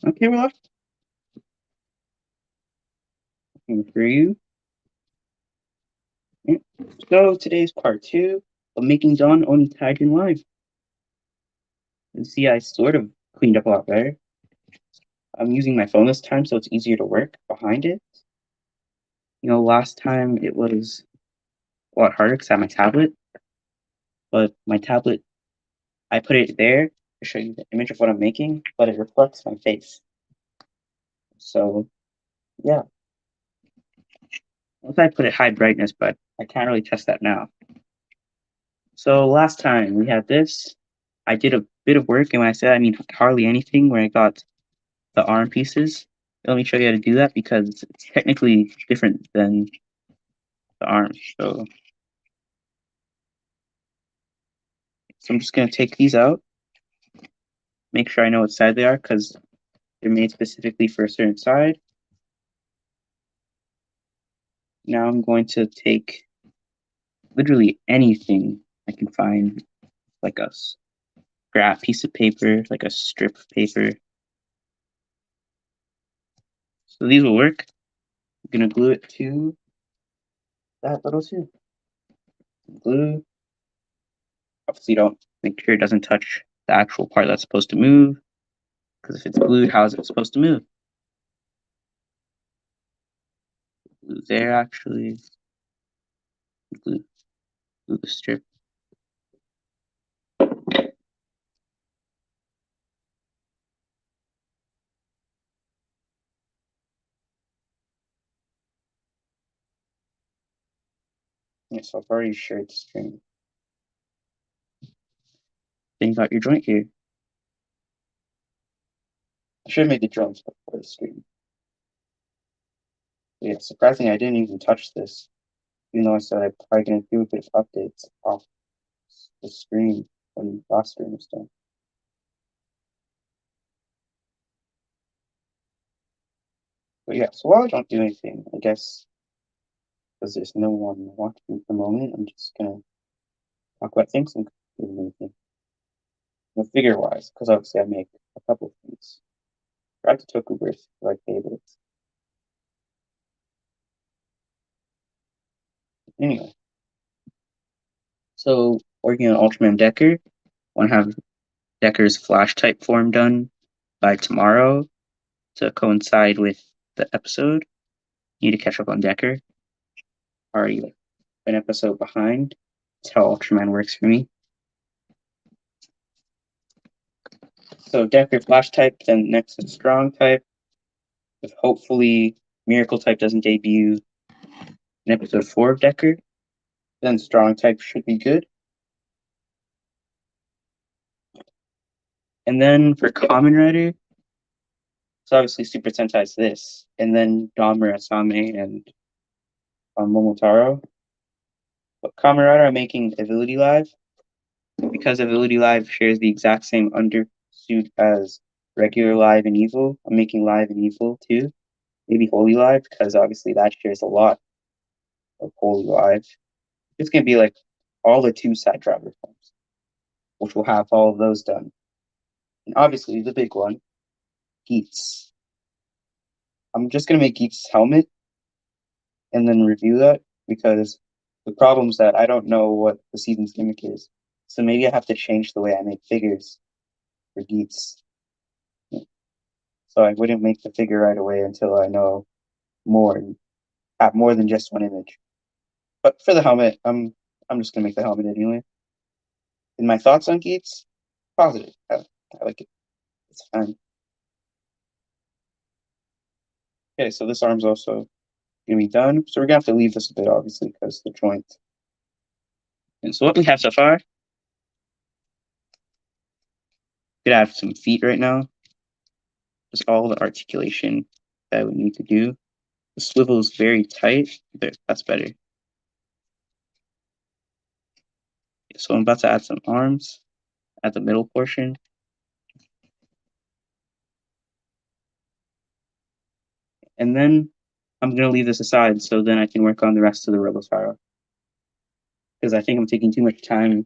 Okay, well, for you. Yeah. So today's part two of making Don Onitaijin live. You see, I sort of cleaned up a lot better. I'm using my phone this time, so it's easier to work behind it. Last time it was a lot harder because I had my tablet, but my tablet, I put it there to show you the image of what I'm making, but it reflects my face. So, yeah. Once I put it high brightness, but I can't really test that now. So last time we had this, I did a bit of work, and when I say I mean hardly anything, where I got the arm pieces. Let me show you how to do that because it's technically different than the arms. So I'm just going to take these out, make sure I know what side they are because they're made specifically for a certain side. Now I'm going to take literally anything I can find, like a scrap piece of paper, like a strip of paper. So these will work. I'm going to glue it to that little tube. Glue. Obviously, don't make sure it doesn't touch the actual part that's supposed to move, because if it's glued, how is it supposed to move? Glue there, actually. Glue the strip. Yeah, so I've already shared the string. Then you got your joint here. I should have made the drums before the string. But yeah, surprisingly, I didn't even touch this, even though I said I'm probably going to do a bit of updates off the screen when the last string was done. But yeah, so while I don't do anything, I guess, because there's no one watching at the moment, I'm just going to talk about things and do anything. Figure-wise, because obviously I make a couple of things. Grab the Tokuverse, like favorites. Anyway, so working on Ultraman Decker, want to have Decker's flash type form done by tomorrow to coincide with the episode. Need to catch up on Decker. Already like an episode behind. That's how Ultraman works for me. So Decker flash type, then next is strong type. If hopefully Miracle type doesn't debut in episode 4 of Decker, then strong type should be good. And then for Common Rider, so obviously Super Sentai is this, and then Dahmer Asame and Momotaro. But Kamen Rider, I'm making Ability Live. Because Ability Live shares the exact same undersuit as regular Live and Evil, I'm making Live and Evil too. Maybe Holy Live, because obviously that shares a lot of Holy Live. It's going to be like all the two side driver forms, which will have all of those done. And obviously the big one, Geats. I'm just going to make Geats' helmet and then review that because the problem is that I don't know what the season's gimmick is. So maybe I have to change the way I make figures for Geats. So I wouldn't make the figure right away until I know more and have more than just one image. But for the helmet, I'm just gonna make the helmet anyway. And my thoughts on Geats? Positive. I like it. It's fine. Okay, so this arm's also gonna be done. So we're gonna have to leave this a bit, obviously, because the joint. And so what we have so far, we have some feet right now. Just all the articulation that we need to do. The swivel is very tight. There, that's better. So I'm about to add some arms at the middle portion. And then I'm going to leave this aside so then I can work on the rest of the Robotaro. Because I think I'm taking too much time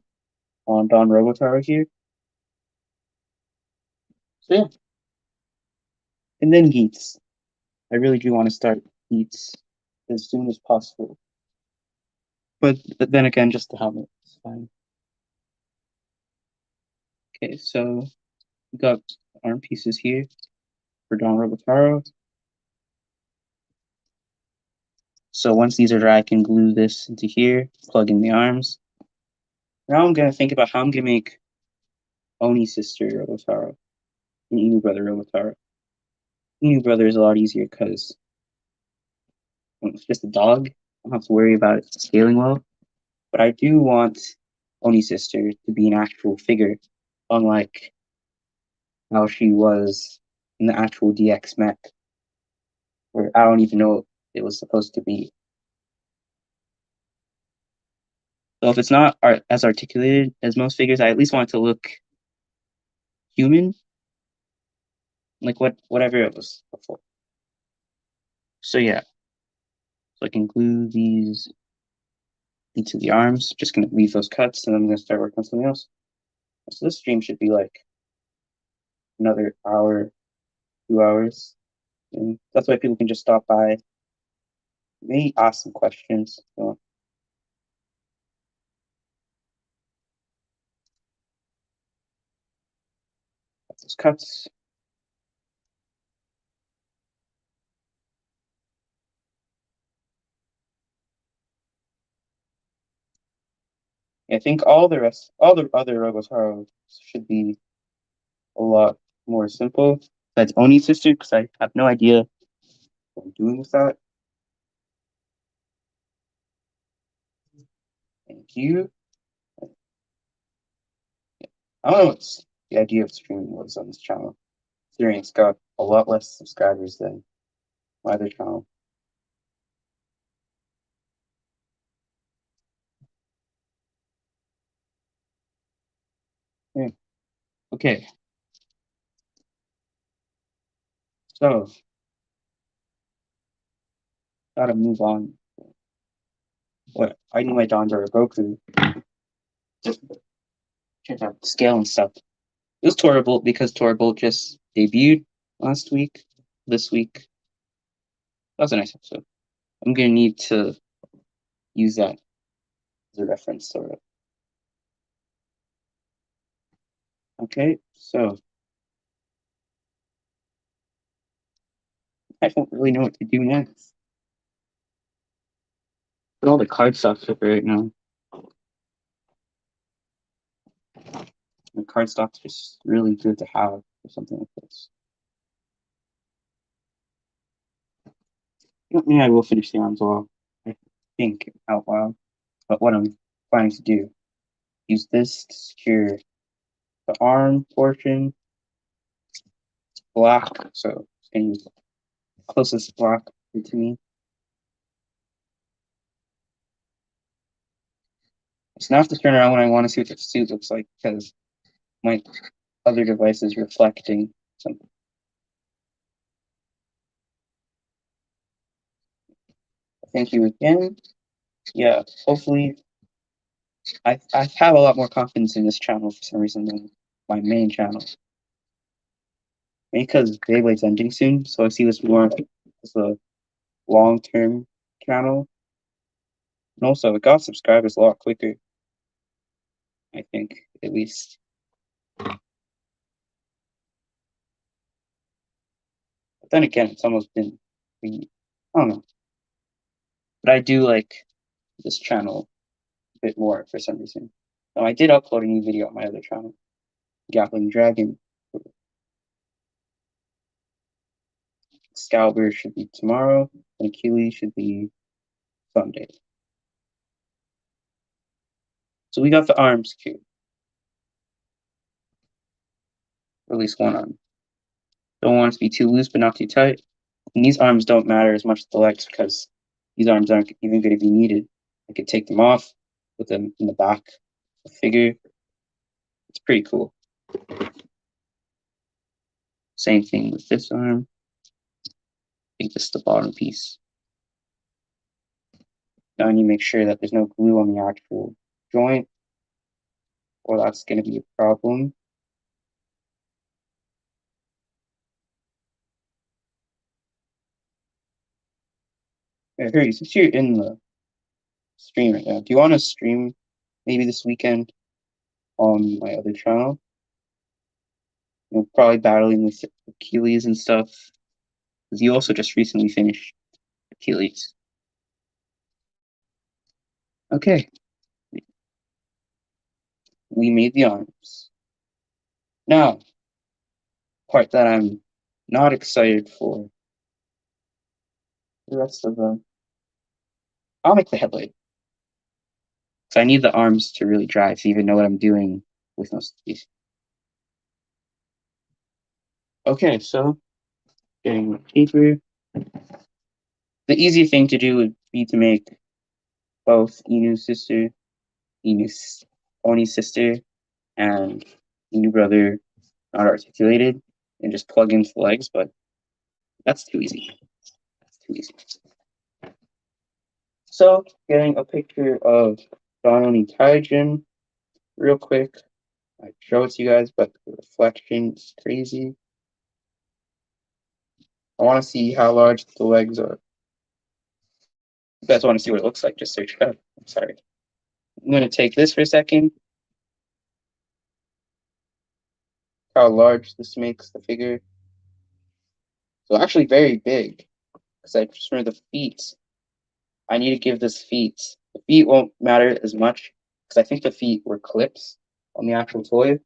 on Don Robotaro here. So yeah. And then Geats. I really do want to start Geats as soon as possible. But then again, just the helmet is fine. Okay, so we got arm pieces here for Don Robotaro. So once these are dry, I can glue this into here, plug in the arms. Now I'm gonna think about how I'm gonna make Oni's sister Robotaro and Inu brother Robotaro. Inu brother is a lot easier because it's just a dog. I don't have to worry about it scaling well. But I do want Oni's sister to be an actual figure, unlike how she was in the actual DX mech, where I don't even know it was supposed to be. So if it's not as articulated as most figures, I at least want it to look human, like whatever it was before. So yeah, so I can glue these into the arms. Just gonna leave those cuts, and I'm gonna start working on something else. So this stream should be like another hour, 2 hours, and that's why people can just stop by, maybe ask some questions. So those cuts. I think all the other Robotaros should be a lot more simple. That's Oni's sister, because I have no idea what I'm doing with that. Thank you. I don't know what the idea of streaming was on this channel. Considering it's got a lot less subscribers than my other channel. Yeah. Okay. So gotta move on. What I knew my Dons are a Goku. Check out scale and stuff. It was Torbolt because Torbolt just debuted last week. This week. That was a nice episode. I'm gonna need to use that as a reference, sort of. Okay, so I don't really know what to do next. But all the card stock's up right now. The card stock's just really good to have for something like this. I will finish the arms off. I think out loud. But what I'm planning to do, use this to secure the arm portion. Block, so it's gonna use the closest block to me. So now I have to turn around when I want to see what the suit looks like because my other device is reflecting something. Thank you again. Yeah, hopefully I have a lot more confidence in this channel for some reason than my main channel. Maybe because Beyblade's ending soon, so I see this more as a long-term channel. And also, it got subscribers a lot quicker, I think, at least. But then again, it's almost been, I don't know. But I do like this channel a bit more for some reason. Now, I did upload a new video on my other channel, Gatling Dragon. Scalber should be tomorrow, and Achilles should be Sunday. So we got the arms too. Or at least one arm. Don't want it to be too loose, but not too tight. And these arms don't matter as much as the legs because these arms aren't even going to be needed. I could take them off, put them in the back of the figure. It's pretty cool. Same thing with this arm. I think this is the bottom piece. Now I need to make sure that there's no glue on the actual joint, or that's going to be a problem. Hey, hurry, since you're in the stream right now, do you want to stream maybe this weekend on my other channel? Probably battling with Achilles and stuff. Because you also just recently finished Achilles. Okay, we made the arms. Now, part that I'm not excited for. The rest of them. I'll make the headlight. So I need the arms to really drive to even know what I'm doing with most of these. Okay, so getting the paper. The easy thing to do would be to make both Inu's sister, Inu's Oni's sister, and Inu brother not articulated and just plug into the legs, but that's too easy. That's too easy. So getting a picture of Don Onitaijin real quick. I show it to you guys, but the reflection is crazy. I want to see how large the legs are. If you guys want to see what it looks like, just search it up. I'm sorry. I'm going to take this for a second. How large this makes the figure. So actually very big. Because I just remember the feet. I need to give this feet. The feet won't matter as much because I think the feet were clips on the actual toy.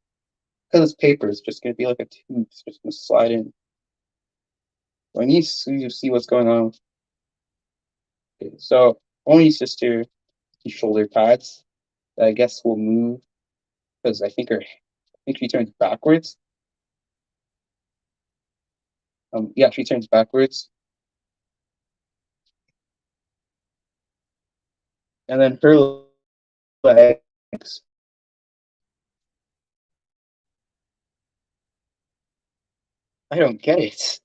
Because it's paper, it's just going to be like a tube. It's just going to slide in. So I need to see what's going on. Okay, so only sister, shoulder pads that I guess will move because I think she turns backwards. Yeah, she turns backwards. And then her legs. I don't get it.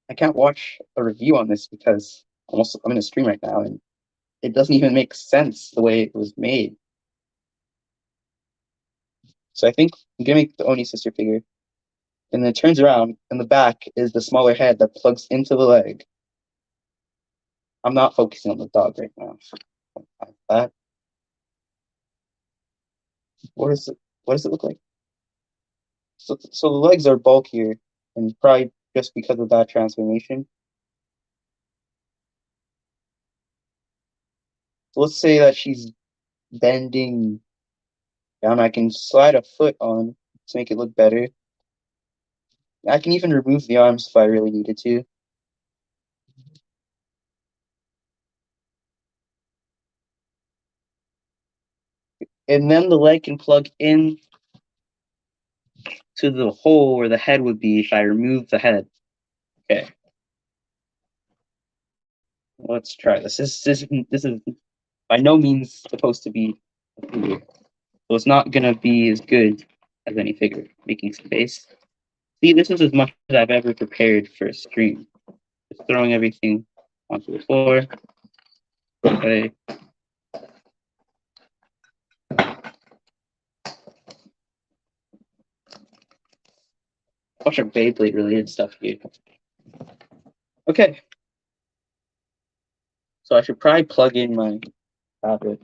I can't watch a review on this because I'm in a stream right now and it doesn't even make sense the way it was made. So I think I'm gonna make the Oni sister figure. And then it turns around and the back is the smaller head that plugs into the leg. I'm not focusing on the dog right now. That. What does it look like? So the legs are bulkier and probably just because of that transformation. So let's say that she's bending down. I can slide a foot on to make it look better. I can even remove the arms if I really needed to. And then the leg can plug in to the hole where the head would be if I remove the head. Okay. Let's try this. This is by no means supposed to be a figure. So it's not gonna be as good as any figure. Making space. See, this is as much as I've ever prepared for a stream. Just throwing everything onto the floor. Okay. Bunch of Beyblade related stuff here. Okay. So I should probably plug in my tablet.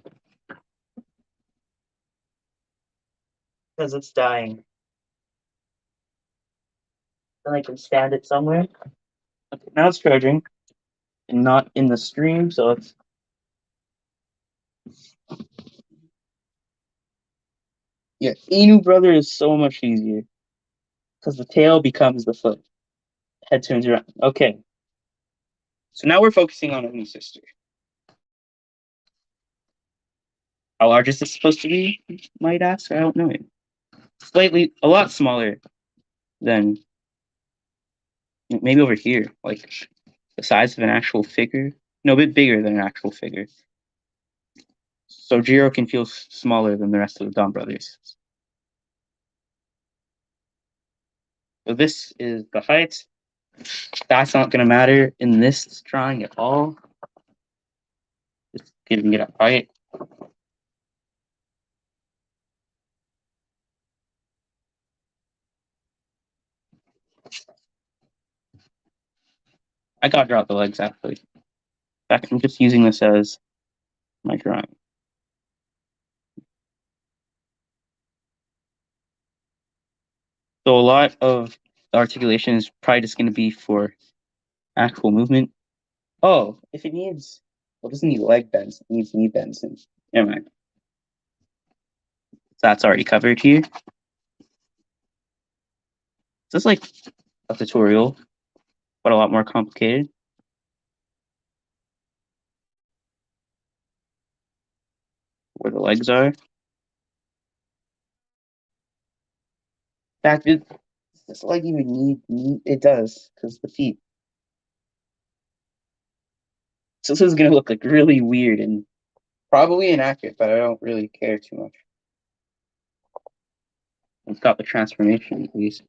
Because it's dying. Then I can stand it somewhere. Okay, now it's charging. And not in the stream, so it's yeah, Inu brother is so much easier. Because the tail becomes the foot. Head turns around. Okay. So now we're focusing on Inu sister. How large is this supposed to be? Might ask. I don't know. Slightly a lot smaller than maybe over here. Like the size of an actual figure. No, a bit bigger than an actual figure. So Jiro can feel smaller than the rest of the Dawn brothers. So this is the height. That's not going to matter in this drawing at all. Just giving it a height. I gotta draw the legs actually. In fact, I'm just using this as my drawing. So a lot of the articulation is probably just going to be for actual movement. Oh, if it needs, well, it doesn't need leg bends, it needs knee bends. And never mind. That's already covered here. This is like a tutorial, but a lot more complicated. Where the legs are. In fact, does this leg even need it does, because the feet. So this is gonna look like really weird and probably inaccurate, but I don't really care too much. It's got the transformation at least.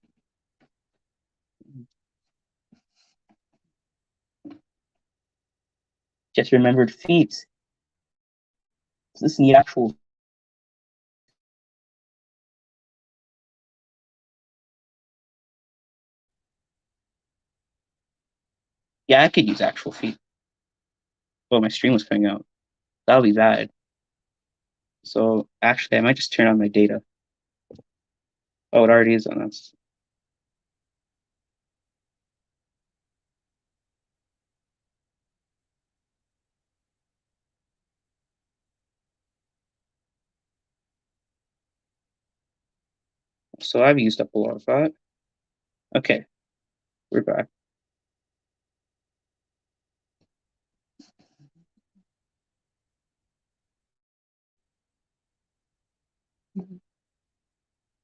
Just remembered feet. Does this need actual? Yeah, I could use actual feet. Oh, my stream was coming out. That would be bad. So actually, I might just turn on my data. Oh, it already is on us. So I've used up a lot of that. Okay, we're back.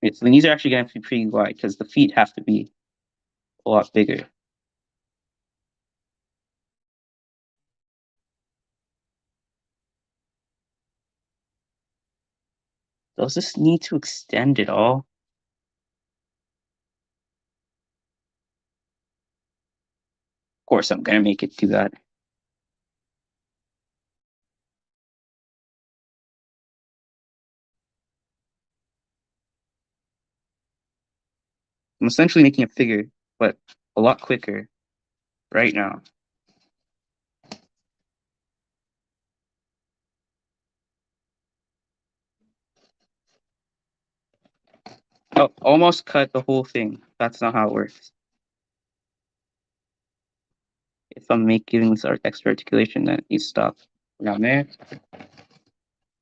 Okay, so the knees are actually going to be pretty wide because the feet have to be a lot bigger. Does this need to extend at all? Of course, I'm going to make it do that. I'm essentially making a figure, but a lot quicker right now. Oh, almost cut the whole thing. That's not how it works. If I'm giving this extra articulation, then you stop around there.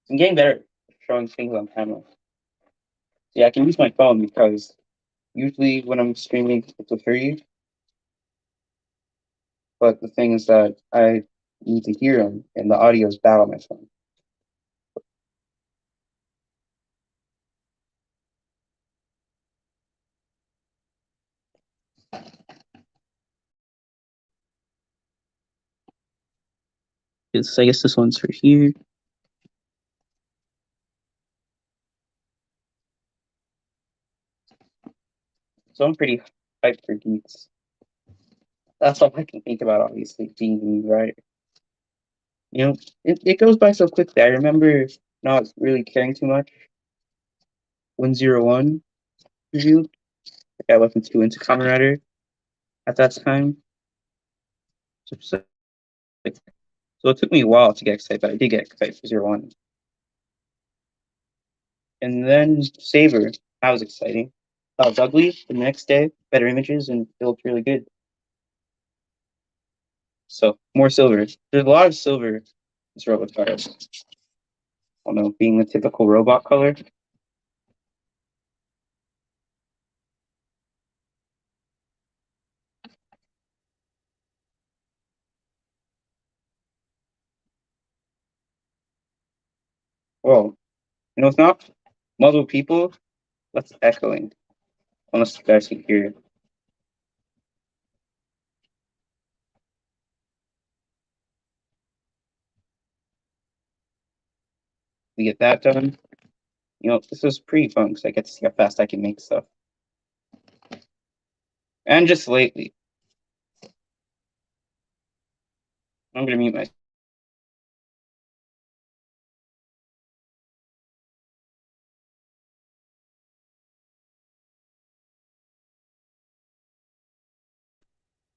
I'm getting better at showing things on camera. Yeah, I can use my phone because usually when I'm streaming, it's with you. But the thing is that I need to hear them, and the audio is bad on my phone. I guess this one's for here. So I'm pretty hyped for geeks. That's all I can think about, obviously, being right. You know, it goes by so quickly. I remember not really caring too much when 01 reviewed. I wasn't too into Kamen Rider at that time. So, so it took me a while to get excited, but I did get excited for 01. And then Saber, that was exciting. That was ugly the next day, better images, and it looked really good. So more silver. There's a lot of silver in this robot card. I don't know, being the typical robot color. Well, you know, it's not muzzle people. That's echoing. Unless you guys can hear it. We get that done. You know, this is pretty fun because I get to see how fast I can make stuff. And just lately, I'm gonna mute my.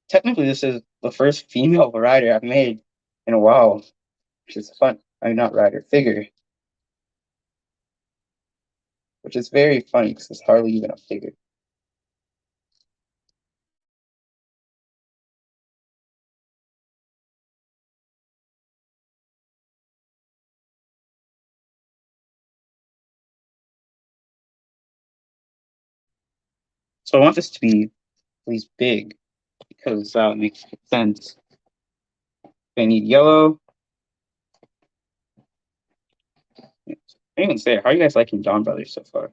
Technically, this is the first female rider I've made. in a while, which is fun. I mean, not rider, figure, which is very funny because it's hardly even a figure. So I want this to be at least big because that makes sense. I need yellow. Anyone say, how are you guys liking Dawn Brothers so far?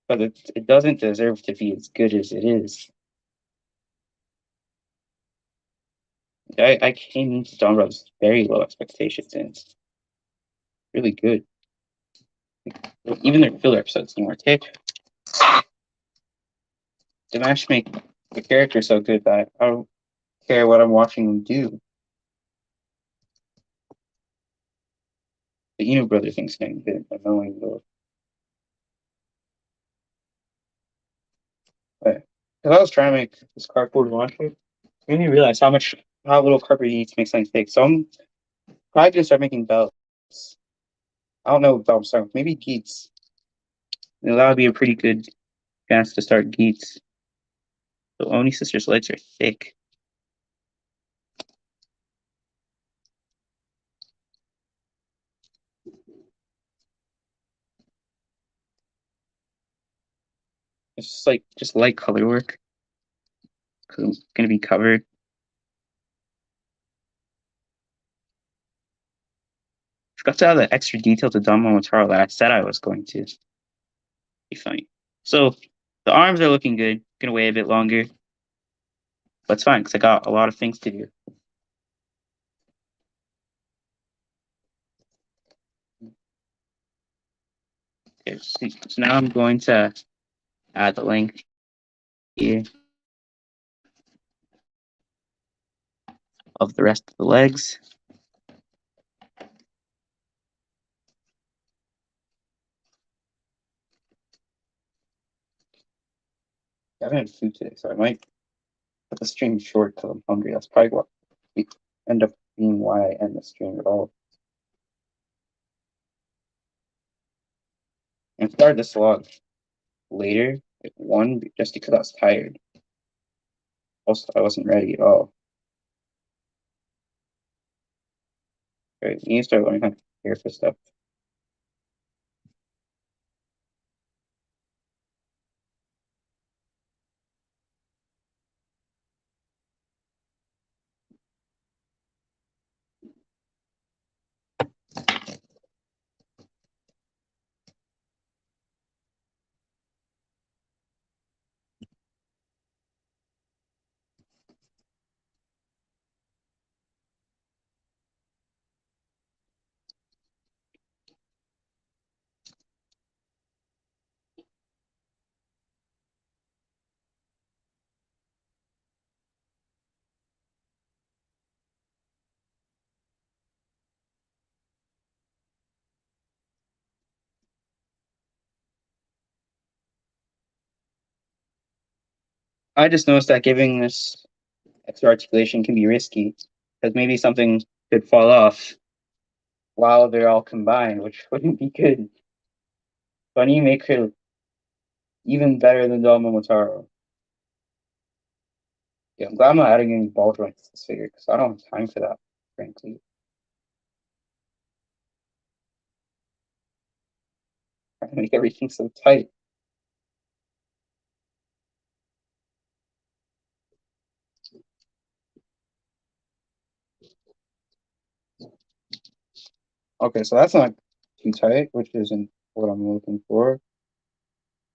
But it doesn't deserve to be as good as it is. I came into Dawn Brothers with very low expectations, and it's really good. Even their filler episodes need more tape. The match make the character so good that I don't care what I'm watching them do. The Eno brother thing's getting a bit annoying though. Because I was trying to make this cardboard launcher, I didn't realize how little cardboard you need to make something big. So I'm probably gonna start making belts. I don't know what belt I'm starting with. Maybe Geats. That would be a pretty good chance to start Geats. The Oni sister's legs are thick. It's just light color work. Cause it's gonna be covered. Forgot to add the extra detail to Don Momotaro that I said I was going to. Be funny. So the arms are looking good. Gonna wait a bit longer, but it's fine because I got a lot of things to do. Okay, so now I'm going to add the length here of the rest of the legs. I haven't had food today, so I might cut the stream short because I'm hungry. That's probably what end up being why I end the stream at all. And I started this log later at 1 just because I was tired. Also, I wasn't ready at all. Right, you need to start learning how to prepare for stuff. I just noticed that giving this extra articulation can be risky because maybe something could fall off while they're all combined, which wouldn't be good. Bunny make her even better than Del Momotaro. Yeah, I'm glad I'm not adding any ball joints to this figure because I don't have time for that, frankly. I make everything so tight. Okay, so that's not too tight, which isn't what I'm looking for.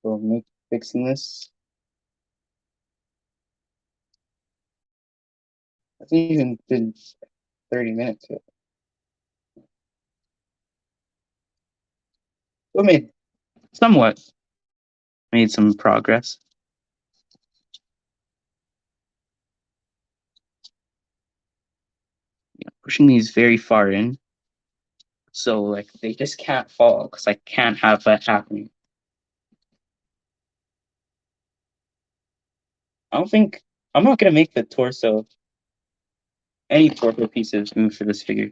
So fixing this. I think even did 30 minutes yet. Still somewhat made some progress. Pushing these very far in. So like they just can't fall because I can't have that happening. I don't think I'm not gonna make the torso any torso pieces move for this figure.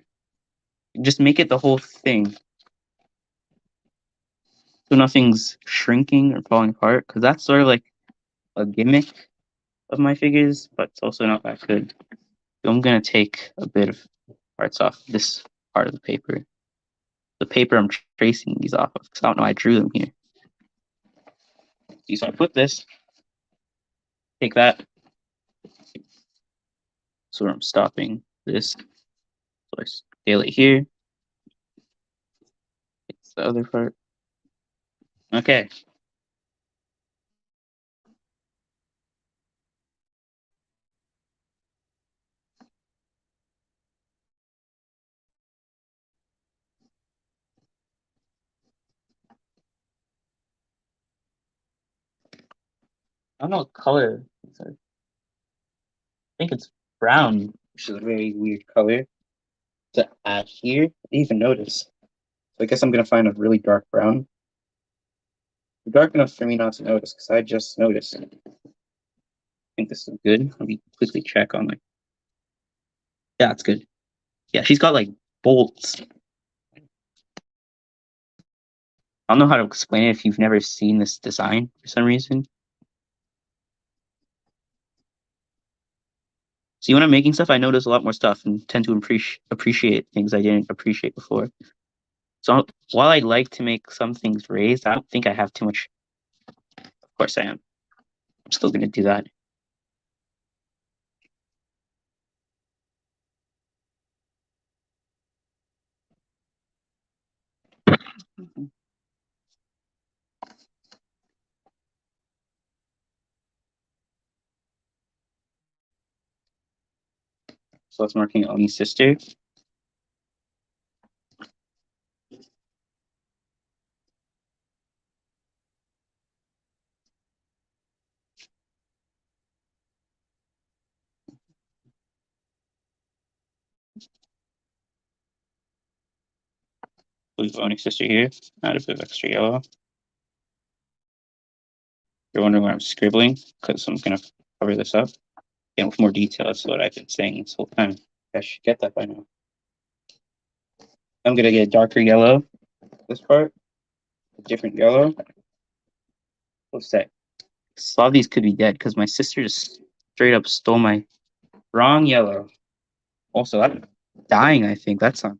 Just make it the whole thing. So nothing's shrinking or falling apart, because that's sort of like a gimmick of my figures, but it's also not that good. So I'm gonna take a bit of parts off this part of the paper. The paper I'm tracing these off of, because I don't know I drew them here. So I put this, take that, so I'm stopping this. So I scale it here. It's the other part. Okay. I don't know what color. I think it's brown, which is a very weird color to add here. I didn't even notice. So I guess I'm gonna find a really dark brown. Dark enough for me not to notice, because I just noticed. I think this is good. Let me quickly check on like. Yeah, it's good. Yeah, she's got like bolts. I don't know how to explain it if you've never seen this design for some reason. See, when I'm making stuff, I notice a lot more stuff and tend to appreciate things I didn't appreciate before. So while I like to make some things raised, I don't think I have too much. Of course I am. I'm still gonna do that. So that's marking Oni's sister. Leave Oni's sister here. Add a bit of extra yellow. You're wondering why I'm scribbling, because I'm gonna cover this up. Again, with more detail, that's what I've been saying this whole time. I should get that by now. I'm gonna get a darker yellow. This part, a different yellow. What's that? A lot of these could be dead because my sister just straight up stole my wrong yellow. Also, I'm dying. I think that's not.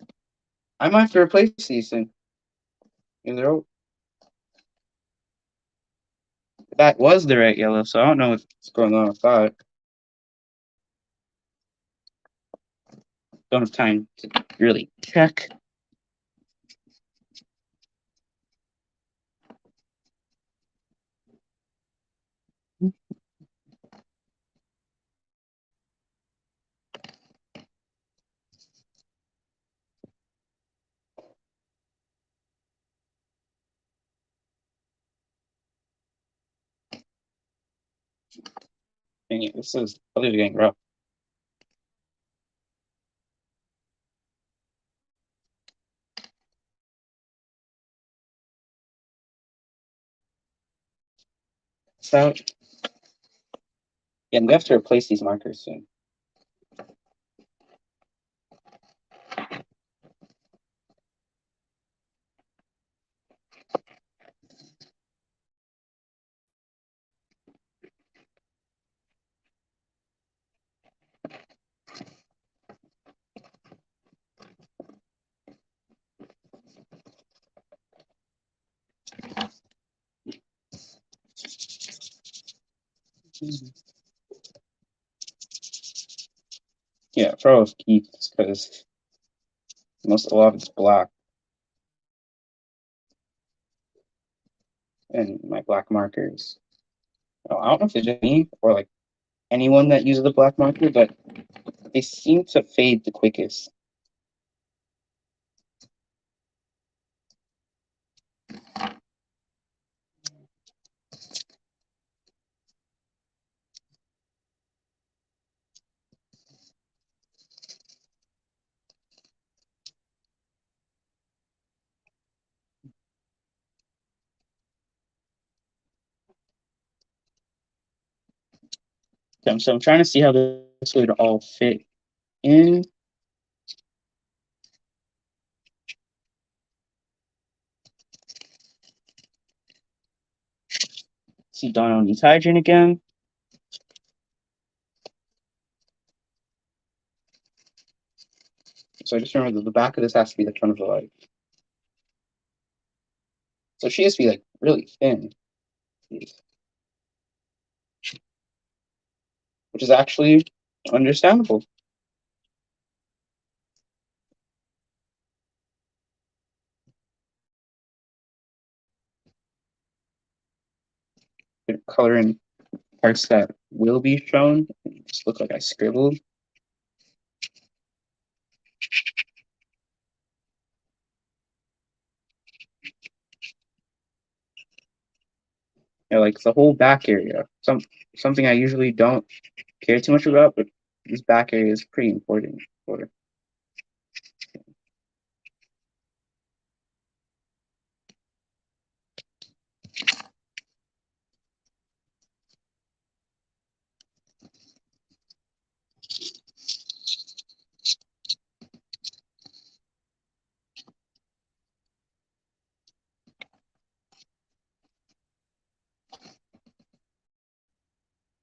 I might have to replace these things. That was the right yellow, so I don't know what's going on with that. Don't have time to really check. Dang it, this is probably getting rough. So, yeah, I'm gonna have to replace these markers soon. Yeah, probably keep this because a lot of it's black, and my black markers. Oh, I don't know if it's just me or like anyone that uses the black marker, but they seem to fade the quickest. So I'm trying to see how this would all fit in. See Don Onitaijin again. So I just remember that the back of this has to be the front of the light. So she has to be like really thin, which is actually understandable. Color in parts that will be shown. Just look like I scribbled. Yeah, like the whole back area. Something I usually don't care too much about, but this back area is pretty important for.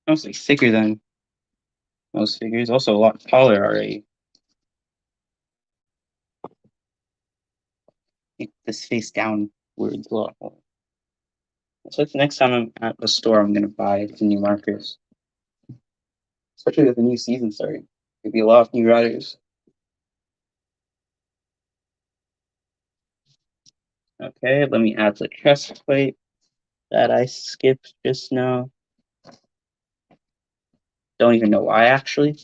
Mostly thicker than most figures. Also a lot taller already. Make this face downwards a lot more. So the next time I'm at the store, I'm gonna buy the new markers, especially with the new season starting. There'll be a lot of new riders. Okay, let me add the chest plate that I skipped just now. Don't even know why actually.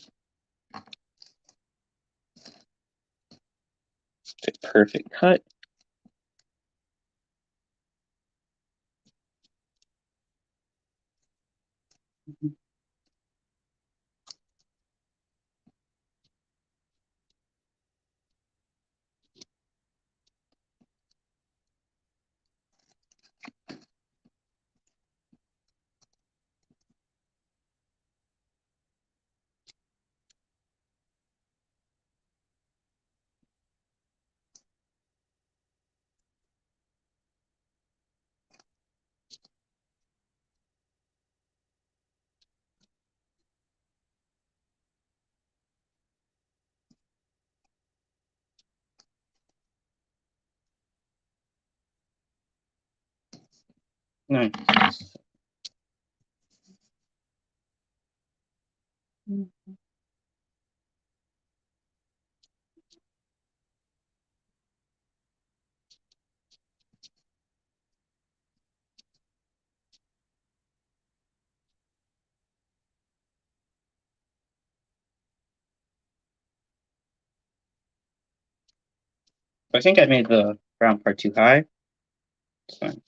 It's a perfect cut. Nice. I think I made the brown part too high. It's fine.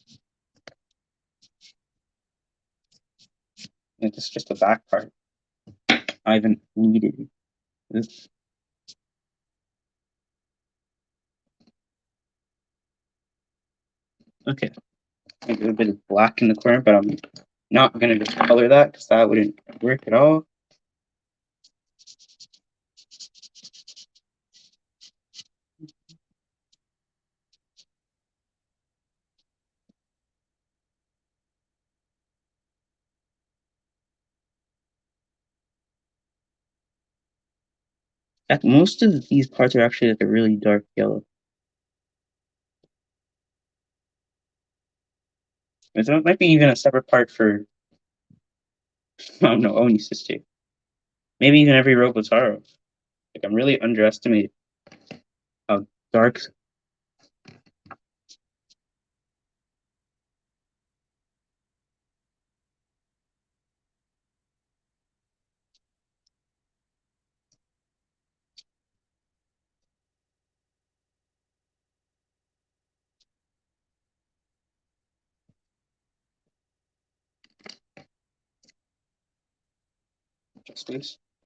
It's just the back part. I even needed this. Okay. Make a bit of black in the corner, but I'm not gonna just color that because that wouldn't work at all. Most of these parts are actually like a really dark yellow. There might be even a separate part for, I don't know, Oni sister. Maybe even every Robotaro. Like I'm really underestimating how dark.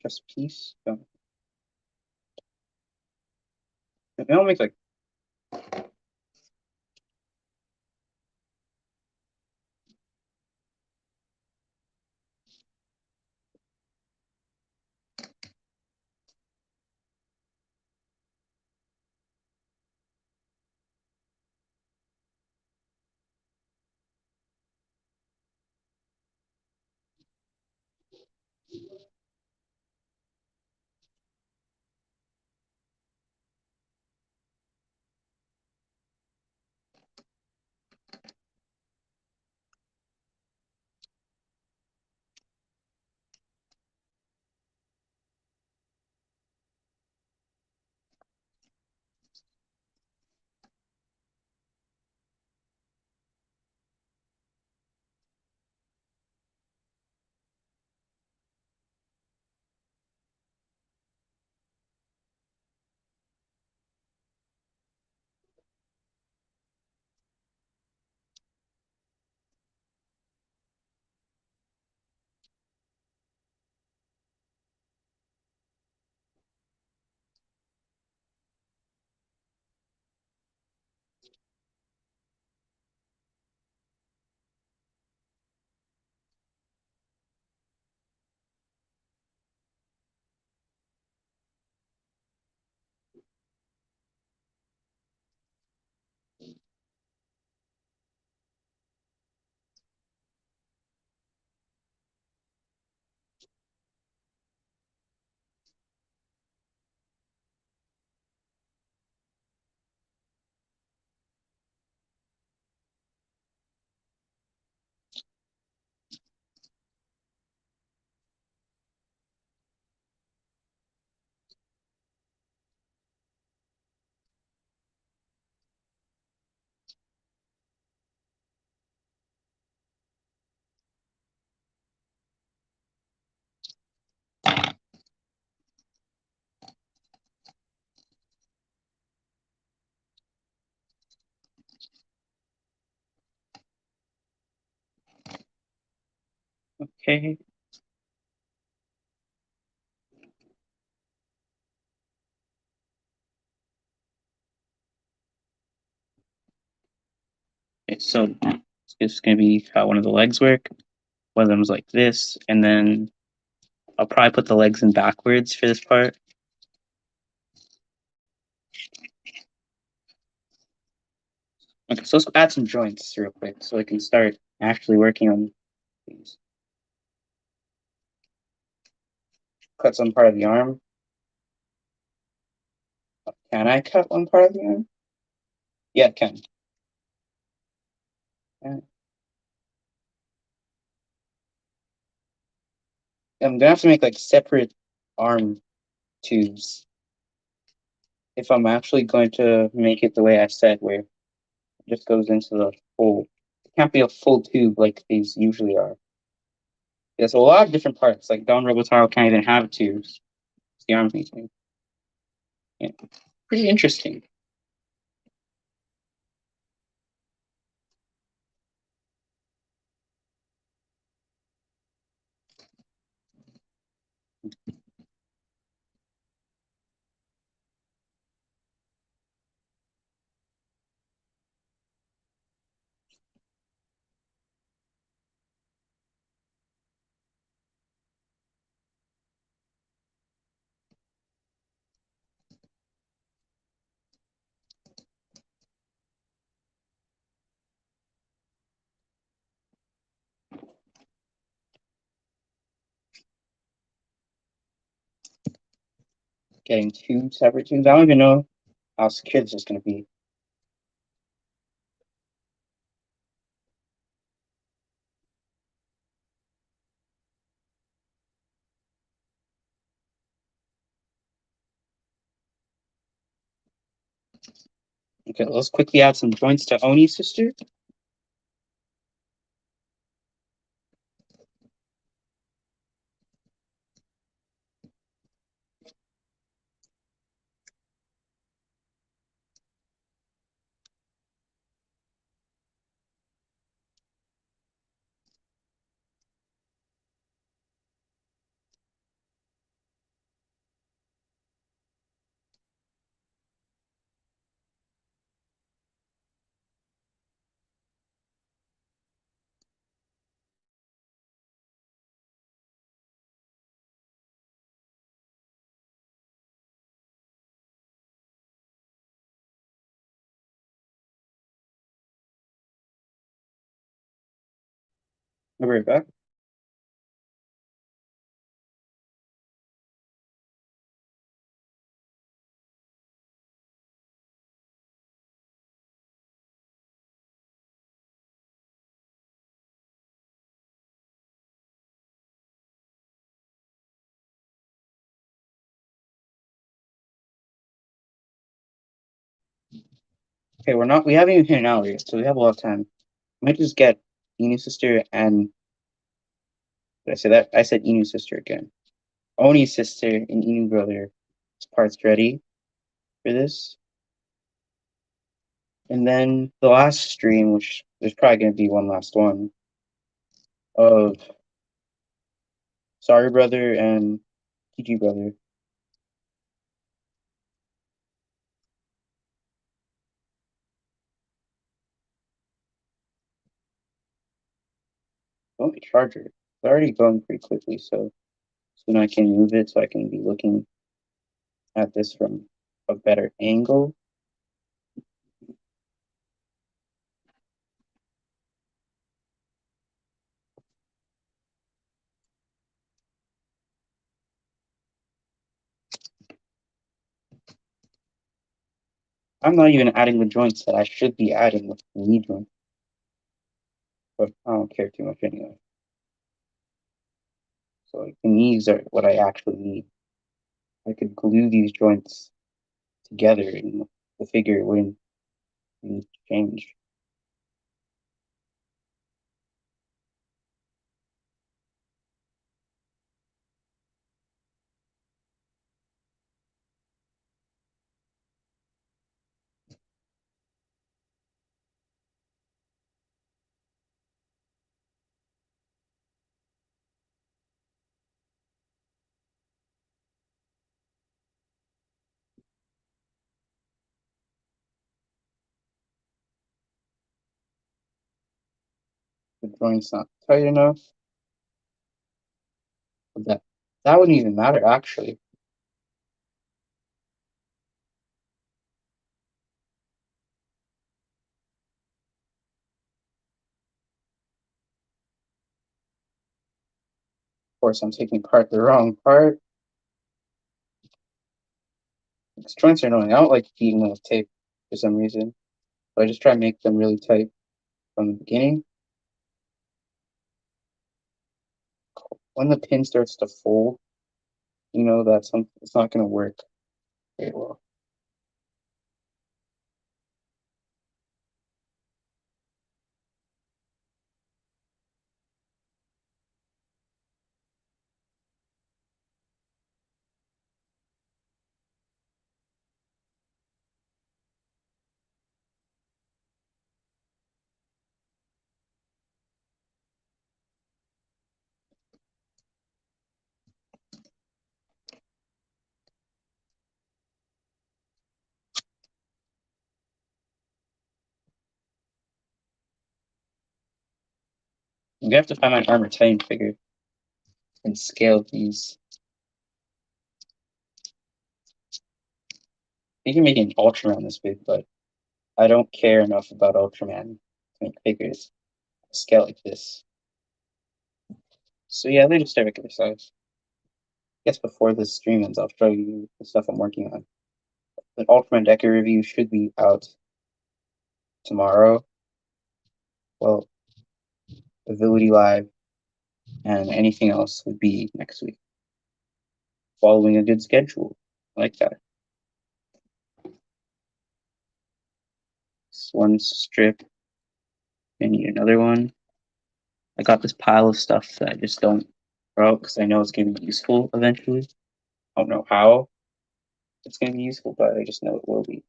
Just piece. It'll make like Okay. Okay, so it's gonna be how one of the legs work. One of them's like this, and then I'll probably put the legs in backwards for this part. Okay, so let's add some joints real quick so I can start actually working on these. Cut some part of the arm. Can I cut one part of the arm? Yeah, I can. Yeah. I'm gonna have to make like separate arm tubes if I'm actually going to make it the way I said, where it just goes into the hole. It can't be a full tube like these usually are. There's a lot of different parts. Like Don Robotaro can't even have tubes. It's the arm thing. Yeah. Pretty interesting. Getting two separate tubes. I don't even know how secure this is gonna be. Okay, let's quickly add some joints to Oni's sister. I'll be right back. Okay, we haven't even hit an hour yet, so we have a lot of time. I might just get Inu sister and did I say that? I said Inu sister again. Oni sister and Inu brother parts ready for this. And then the last stream, which there's probably gonna be one last one of Sorry Brother and TG Brother. Oh, the charger. It's already going pretty quickly, so soon I can move it so I can be looking at this from a better angle. I'm not even adding the joints that I should be adding with the knee joint, but I don't care too much anyway. So like, the knees are what I actually need. I could glue these joints together and the figure wouldn't need to change. The joint's not tight enough. But that wouldn't even matter actually. Of course, I'm taking apart the wrong part. These joints are annoying. I don't like beating them with tape for some reason. So I just try to make them really tight from the beginning. When the pin starts to fold, you know that it's not going to work very well. You have to find my armor titan figure and scale these. You can make an Ultraman this big, but I don't care enough about Ultraman to make figures scale like this. So yeah, they just stay regular size. I guess before this stream ends, I'll show you the stuff I'm working on. The Ultraman Decker review should be out tomorrow. Well, Ability Live and anything else would be next week. Following a good schedule. I like that. This one strip. I need another one. I got this pile of stuff that I just don't throw out because I know it's going to be useful eventually. I don't know how it's going to be useful, but I just know it will be.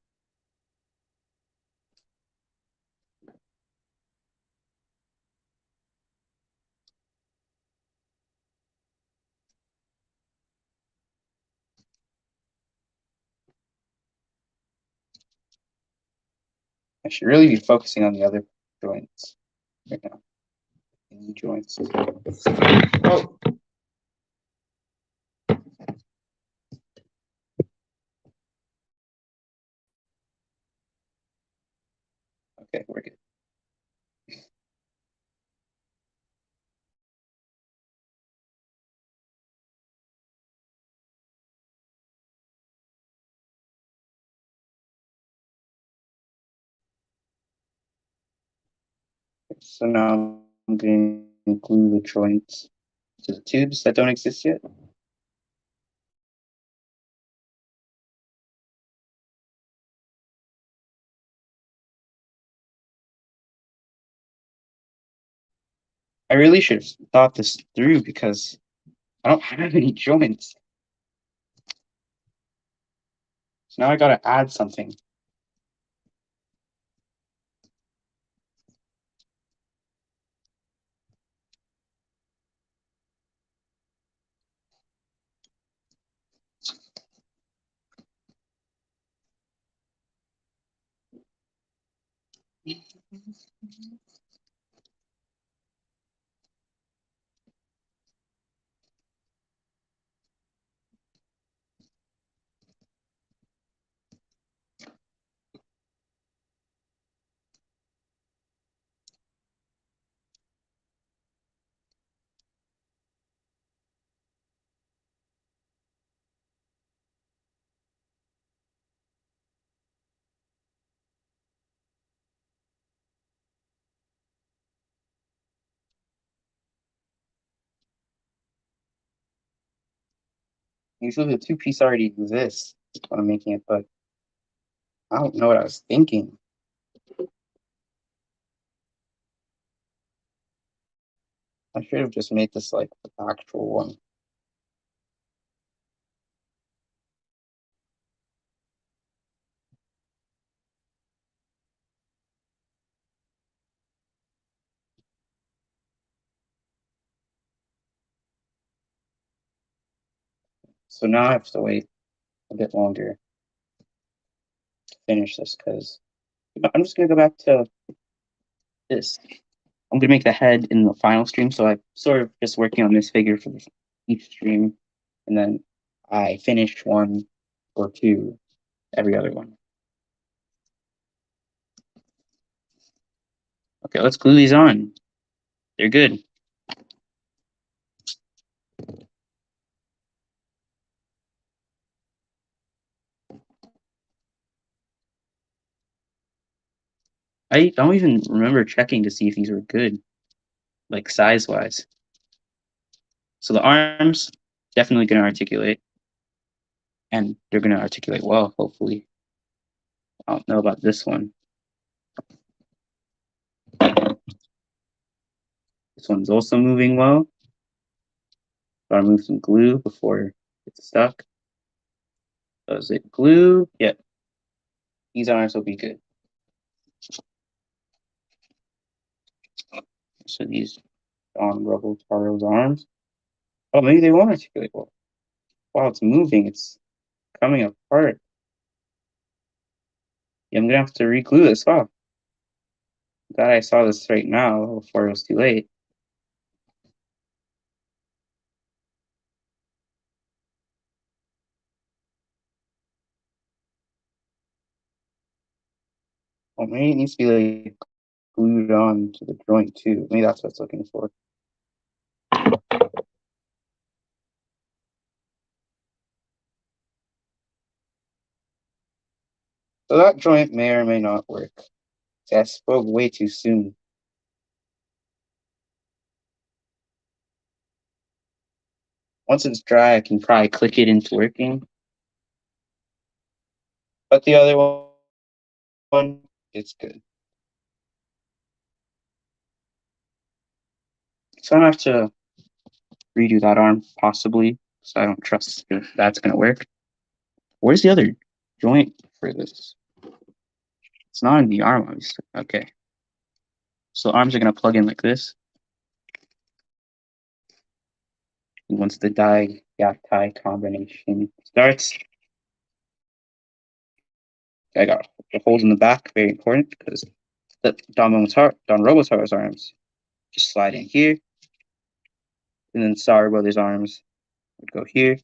I should really be focusing on the other joints right now. The knee joints. Oh. Okay, we're good. So now I'm going to glue the joints to the tubes that don't exist yet. I really should have thought this through because I don't have any joints. So now I gotta add something. Usually the two-piece already exists when I'm making it, but I don't know what I was thinking. I should have just made this like the actual one. So now I have to wait a bit longer to finish this because I'm just gonna go back to this. I'm gonna make the head in the final stream, so I'm sort of just working on this figure for each stream, and then I finish one or two every other one. Okay, let's glue these on. They're good. I don't even remember checking to see if these were good, like size-wise. So the arms, definitely gonna articulate, and they're gonna articulate well, hopefully. I don't know about this one. This one's also moving well. Gotta move some glue before it's stuck. Does it glue? Yep. These arms will be good. So these on Rubble Taro's arms. Oh, maybe they won't articulate well. While it's moving, it's coming apart. Yeah, I'm gonna have to re-glue this off. Glad I saw this right now before it was too late. Oh, maybe it needs to be like glued on to the joint too. Maybe that's what it's looking for. So that joint may or may not work. See, I spoke way too soon. Once it's dry, I can probably click it into working. But the other one, it's good. So I don't have to redo that arm, possibly, so I don't trust if that's gonna work. Where's the other joint for this? It's not in the arm, obviously. Okay. So arms are gonna plug in like this. And once the die combination starts, I got the holes in the back, very important because the Don Robotaro's arms just slide in here, and then Star Brothers' arms would go here.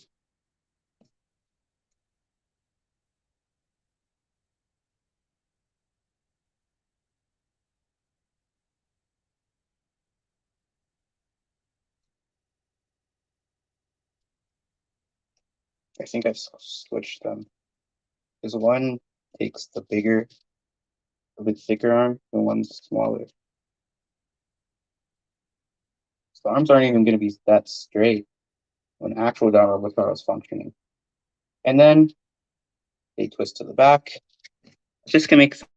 I think I've switched them because one takes the bigger, a bit thicker arm, and one's smaller. So the arms aren't even going to be that straight when actual Don Robotaro is functioning. And then they twist to the back. Just gonna make some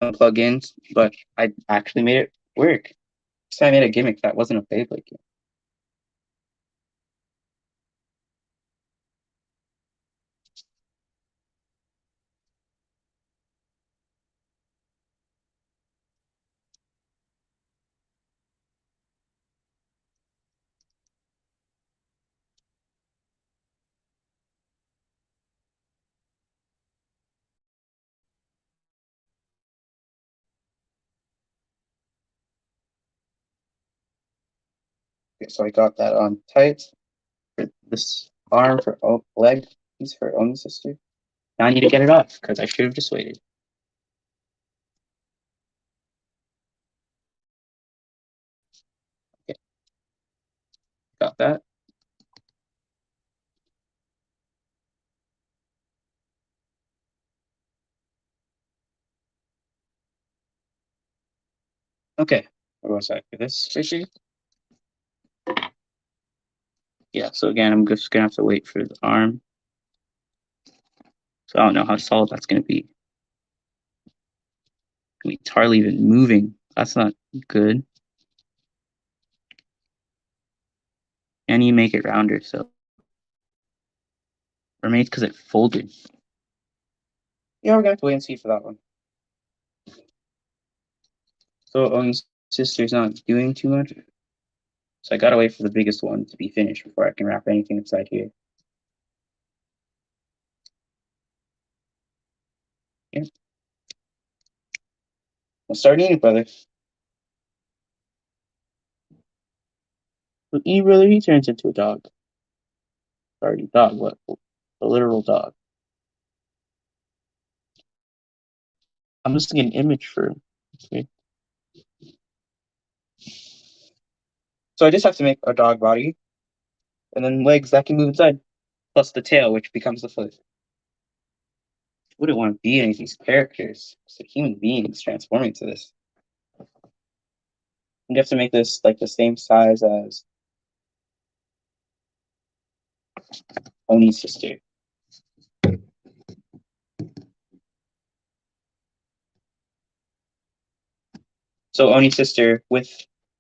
plugins, but I actually made it work. So I made a gimmick that wasn't a Beyblade game. Okay, so I got that on tight. For this arm for leg piece for Oni's sister. Now I need to get it off because I should have just waited. Okay, got that. Okay, where was I for this fishing? Yeah, so again, I'm just gonna have to wait for the arm. So I don't know how solid that's gonna be. I mean, it's hardly even moving. That's not good. And you make it rounder, so. Or maybe it's because it folded. Yeah, we're gonna have to wait and see for that one. So Oni's sister's not doing too much. So I gotta wait for the biggest one to be finished before I can wrap anything inside here. Yeah. Well, start eating, brother. But eat, brother, he turns into a dog. Sorry, dog, what? A literal dog. I'm just getting an image for him. Okay. So I just have to make a dog body, and then legs that can move inside, plus the tail, which becomes the foot. Wouldn't want to be any of these characters. It's a human beings transforming to this. You have to make this like the same size as Oni's sister. So Oni's sister with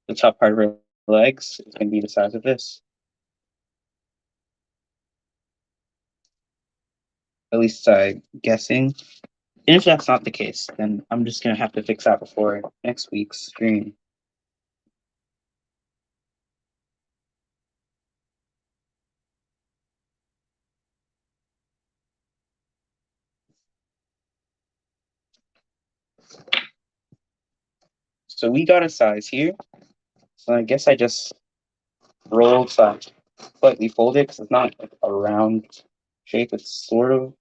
the top part of her legs is going to be the size of this. At least I'm guessing. And if that's not the case, then I'm just going to have to fix that before next week's stream. So we got a size here. So I guess I just rolled slightly folded because it's not like a round shape. It's sort of.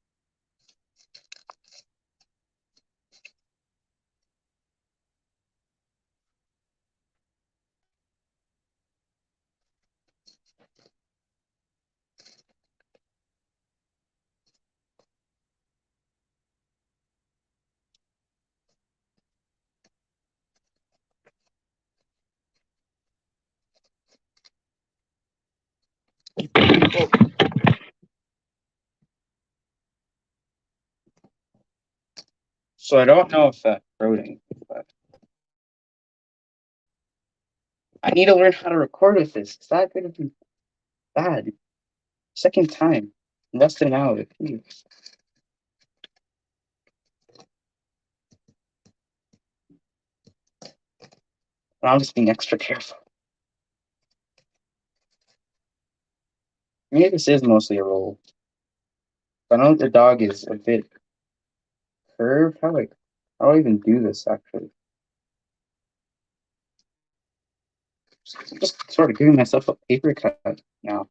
So I don't know if that's coding, but I need to learn how to record with this. Is that going to be bad? Second time, less than an hour. I'm just being extra careful. Maybe this is mostly a roll. I know the dog is a bit curved. How do I even do this actually? Just sort of giving myself a paper cut now.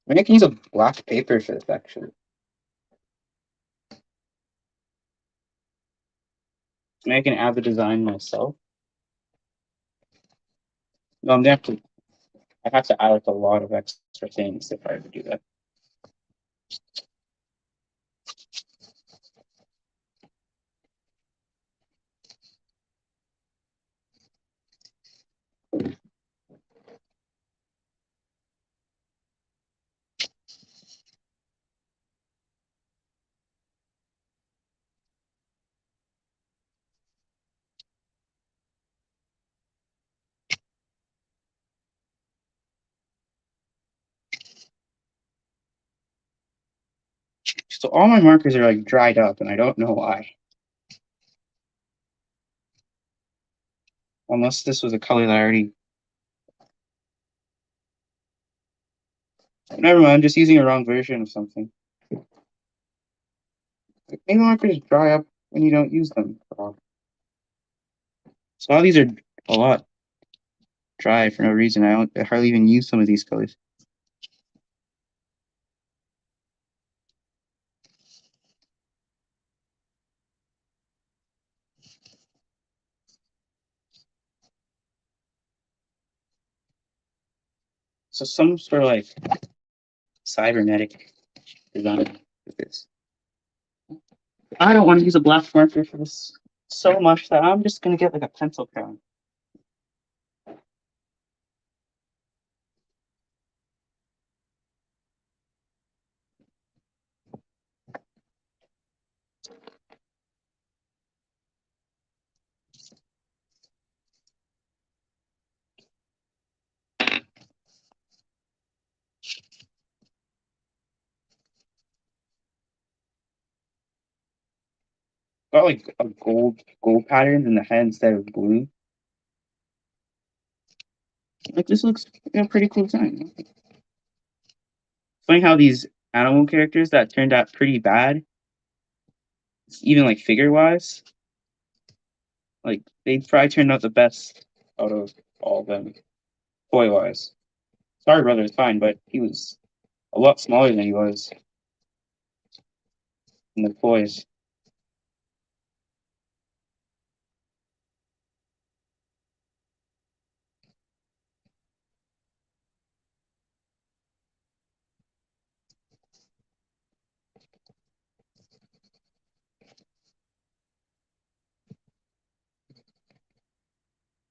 Maybe I can use a black paper for this actually. Maybe I can add the design myself. No, I'm gonna have to. I have to add like a lot of extra things if I ever do that. So all my markers are like dried up, and I don't know why. Unless this was a color that I already. Never mind, I'm just using a wrong version of something. Maybe markers dry up when you don't use them. So all these are a lot dry for no reason. I hardly even use some of these colors. So some sort of like cybernetic design with this. I don't want to use a black marker for this so much that I'm just gonna get like a pencil crown. Got like a gold pattern in the head instead of blue. Like this looks like a pretty cool design. Funny how these animal characters that turned out pretty bad, even like figure wise, like they probably turned out the best out of all of them, toy wise. Sorry Brother is fine, but he was a lot smaller than he was in the toys.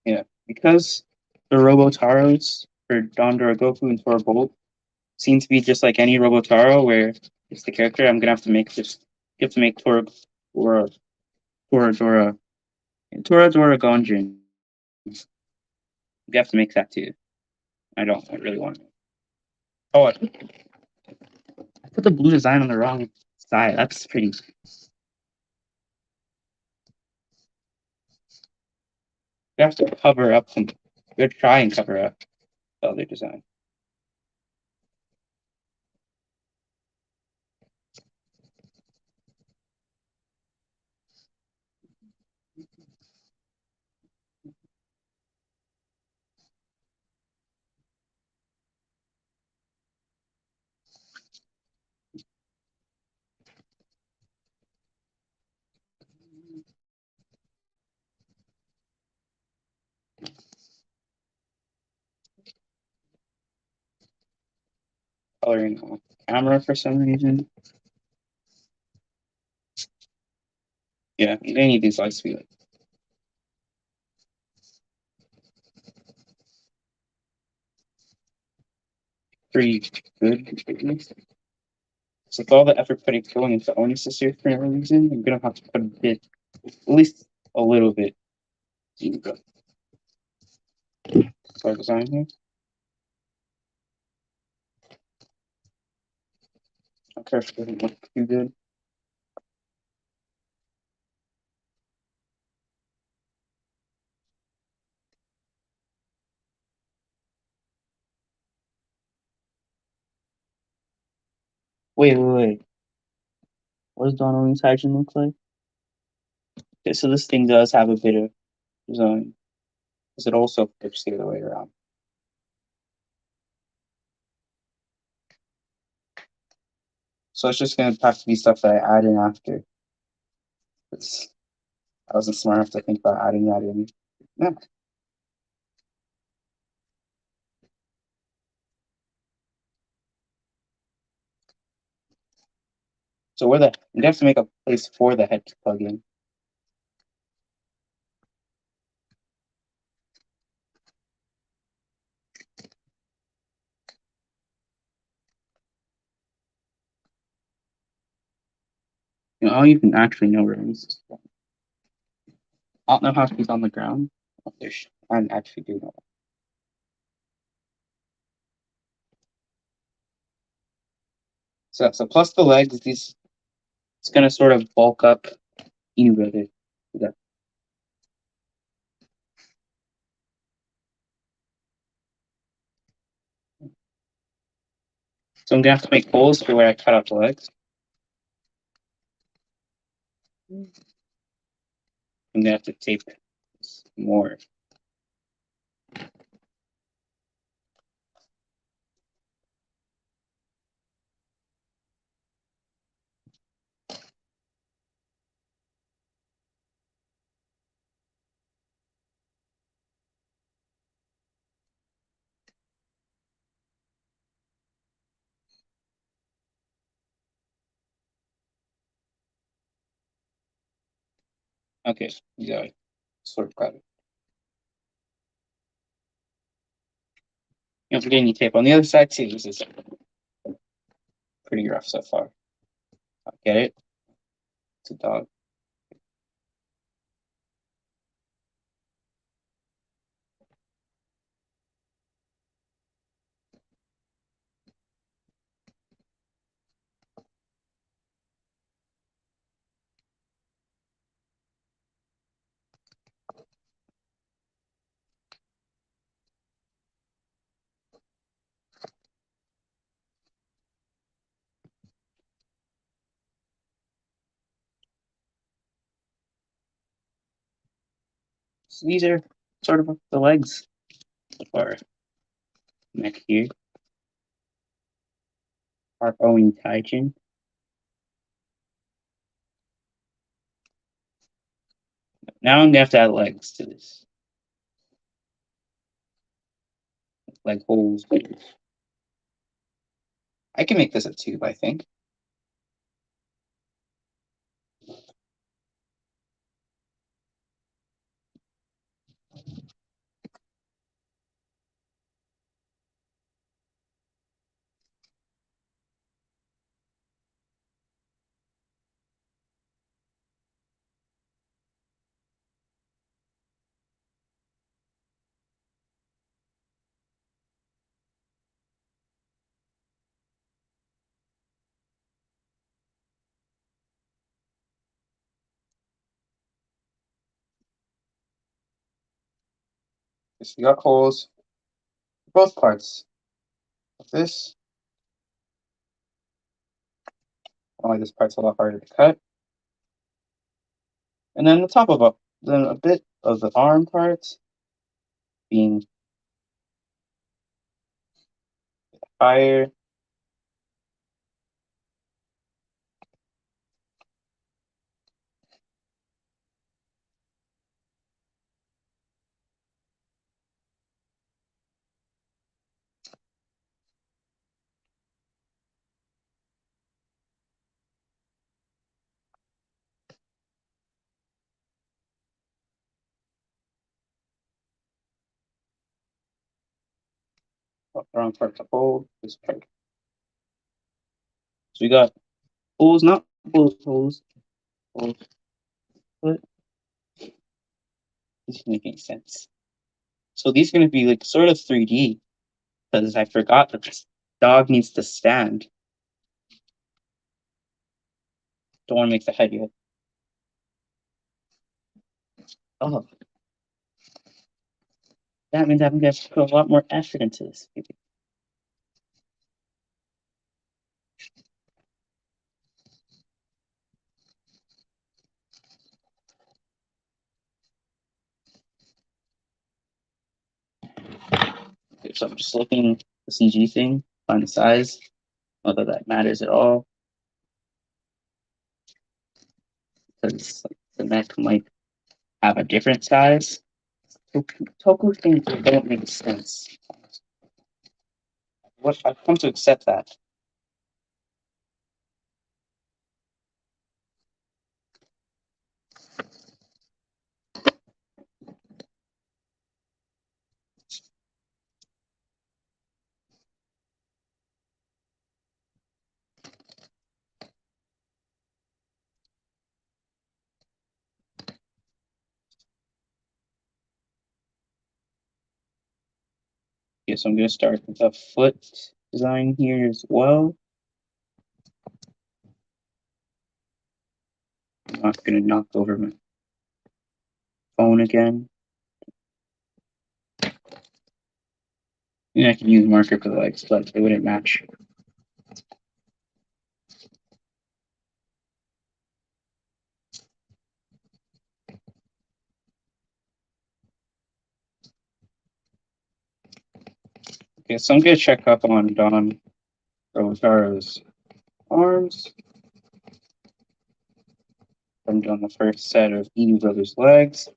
Yeah, because the Robotaros for Don Goku and Tora Bolt seem to be just like any Robotaro, where it's the character. I'm gonna have to make just you have to make Tora Toradora Toradora Gonjin. You have to make that too. I really want to. Oh, I put the blue design on the wrong side. That's pretty. You have to cover up some. You try and cover up the other design. Coloring on camera for some reason. Yeah, they need these lights to be like pretty good. So with all the effort going into owning Sister for no reason, I'm gonna have to put a bit, at least a little bit, deeper. Color design here. Okay, if it doesn't look too good. Wait. What does Don Onitaijin look like? Okay, so this thing does have a bit of design. Because it also flips the other way around. So it's just gonna have to be stuff that I add in after. I wasn't smart enough to think about adding that in. Yeah. So you have to make a place for the head to plug in. You know, I don't even actually know where it is. I don't know how she's on the ground. I actually do know. So plus the legs, these It's gonna sort of bulk up Inu. So I'm gonna have to make holes for where I cut out the legs. I'm gonna have to tape this more. Okay, we got it. Sort of got it. Don't forget any tape on the other side too. This is pretty rough so far. Get it? It's a dog. So these are sort of the legs of our neck here. Our Onitaijin. Now I'm gonna have to add legs to this. Leg holes. I can make this a tube, I think. So we got holes for both parts of this. Only this part's a lot harder to cut. And then the top of it, then a bit of the arm part being higher. Wrong part to hold this part. So we got holes, not bullet holes. Holes. But this is making sense. So these are going to be like sort of 3D because I forgot that this dog needs to stand. Don't want to make the head yet. Oh, that means I'm going to put a lot more effort into this. Okay, so I'm just looking at the CG thing, find the size, whether that matters at all. Because the neck might have a different size. Toku things don't make sense. What I've come to accept that. Okay, so I'm going to start with a foot design here as well. I'm not gonna knock over my phone again. I can use marker for the legs, but it wouldn't match. Okay, so I'm gonna check up on Don Rotaro's arms. I'm done the first set of Inu Brothers' legs.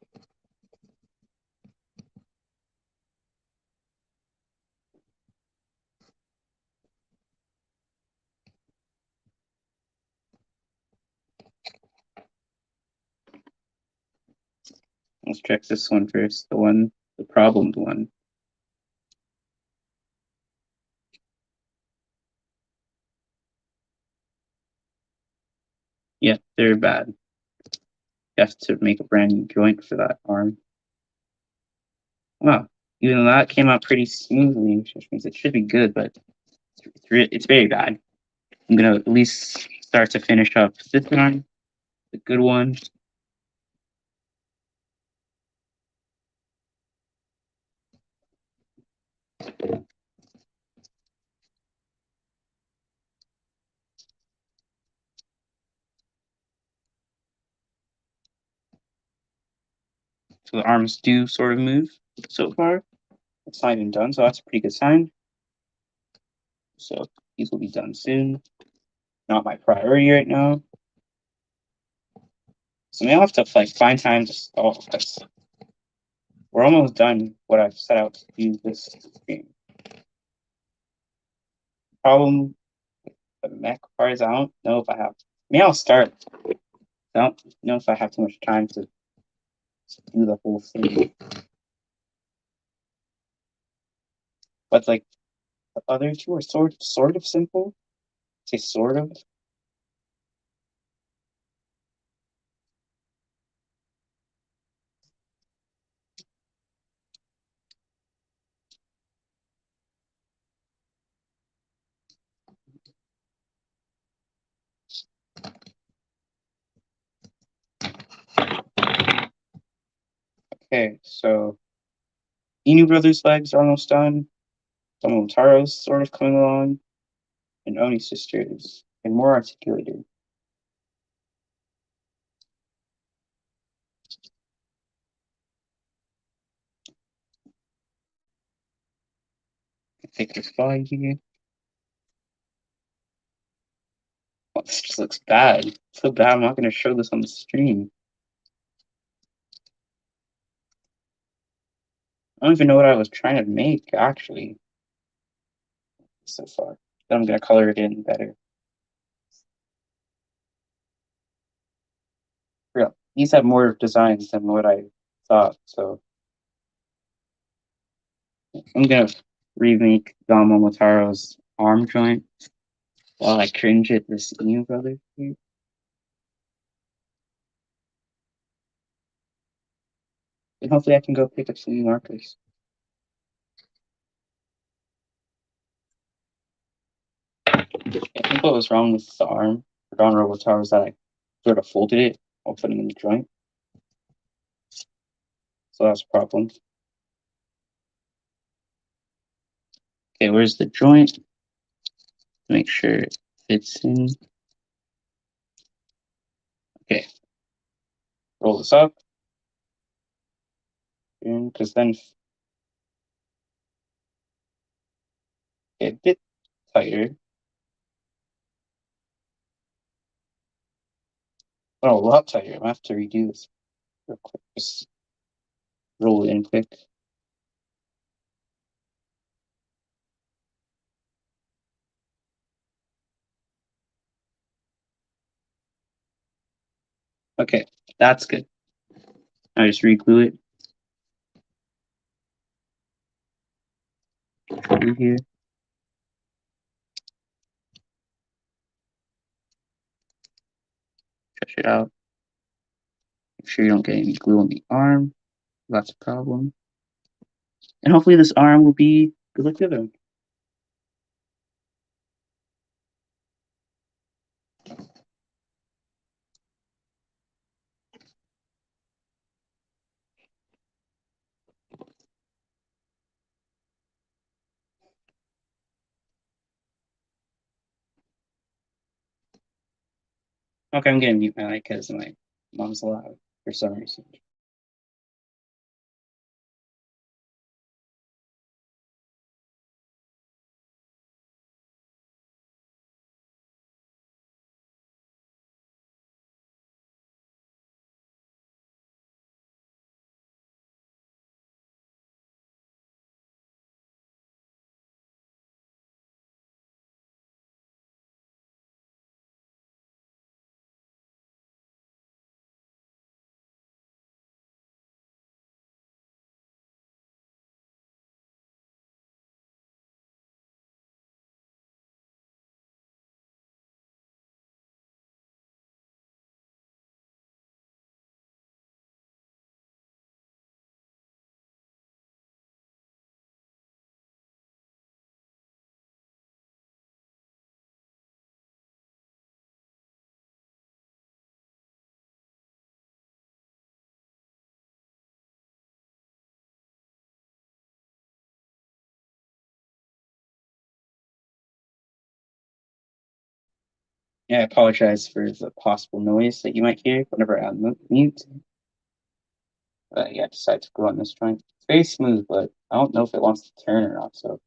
Let's check this one first, the problemed one. Yeah, they're bad. You have to make a brand new joint for that arm. Wow, even though that came out pretty smoothly, which means it should be good, but it's very bad. I'm gonna at least start to finish up this one, the good one. So the arms do sort of move so far. It's not even done, so that's a pretty good sign. So these will be done soon. Not my priority right now. So now I have to find time to stall because we're almost done what I've set out to do this stream. Problem with the mech part is I don't know if I have. Maybe I'll start. I don't know if I have too much time to do the whole thing. But like the other two are sort of simple. Say sort of. Okay, so Inu Brothers' legs are almost done. Tomotaro's sort of coming along. And Oni sisters and more articulated. Take this slide here. Oh, this just looks bad. So bad I'm not gonna show this on the stream. I don't even know what I was trying to make actually so far. Then I'm gonna color it in better. Real. These have more designs than what I thought, so I'm gonna remake Don Momotaro's arm joint while I cringe at this Inu brother here. And hopefully I can go pick up some new markers. I think what was wrong with the arm for Don Robotaro is that I sort of folded it while putting in the joint. So that's a problem. Okay, where's the joint? Make sure it fits in. Okay, roll this up. Because then a bit tighter. Oh, a lot tighter. I'm gonna have to redo this real quick. Just roll it in quick. Okay, that's good. I just re-glue it through here. Stretch it out. Make sure you don't get any glue on the arm. That's a problem. And hopefully this arm will be good like the other one. Okay, I'm gonna mute my mic because my mom's loud for some reason. Yeah, I apologize for the possible noise that you might hear whenever I'm mute. But yeah, I decided to go on this joint. It's very smooth, but I don't know if it wants to turn or not. So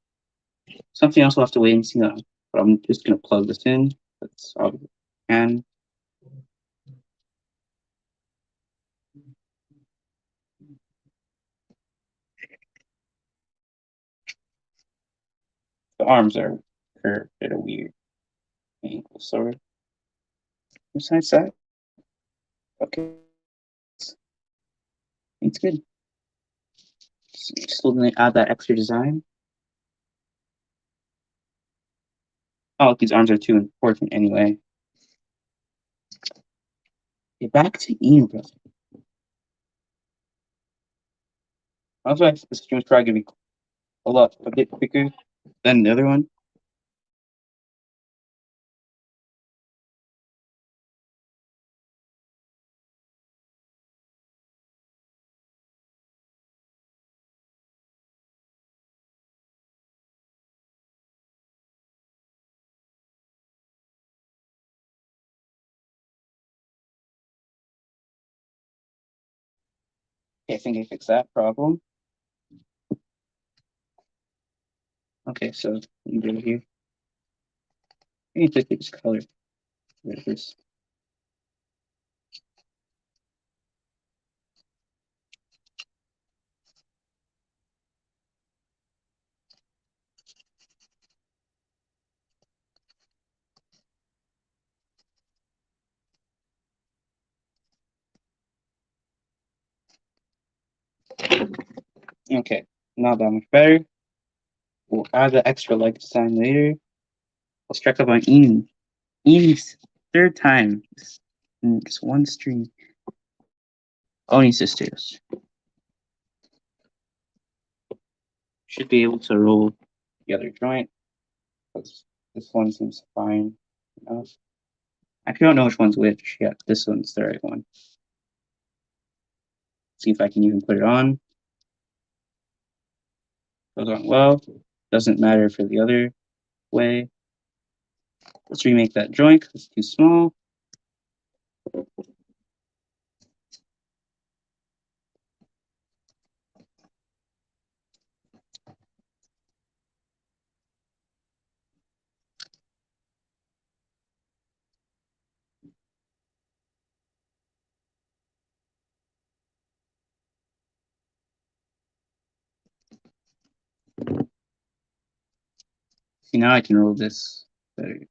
something else we'll have to wait and see on. But I'm just gonna plug this in. That's all we can. The arms are curved at a weird angle, sort of. Besides that, okay, it's good. Still gonna add that extra design. Oh, these arms are too important anyway. Get back to Ian, brother. I was like, this stream's probably gonna be a bit quicker than the other one. Okay, I think I fixed that problem. Okay, so you go here. I need to pick this color. Where's this? Okay, not that much better. We'll add the extra leg design later. Let's check up on Eni. Eni's third time in just one stream. Oni sisters. Should be able to roll the other joint. Because this one seems fine enough. I actually don't know which one's which. Yeah, this one's the right one. See if I can even put it on. Goes on well. Doesn't matter for the other way. Let's remake that joint because it's too small. See, now I can roll this better.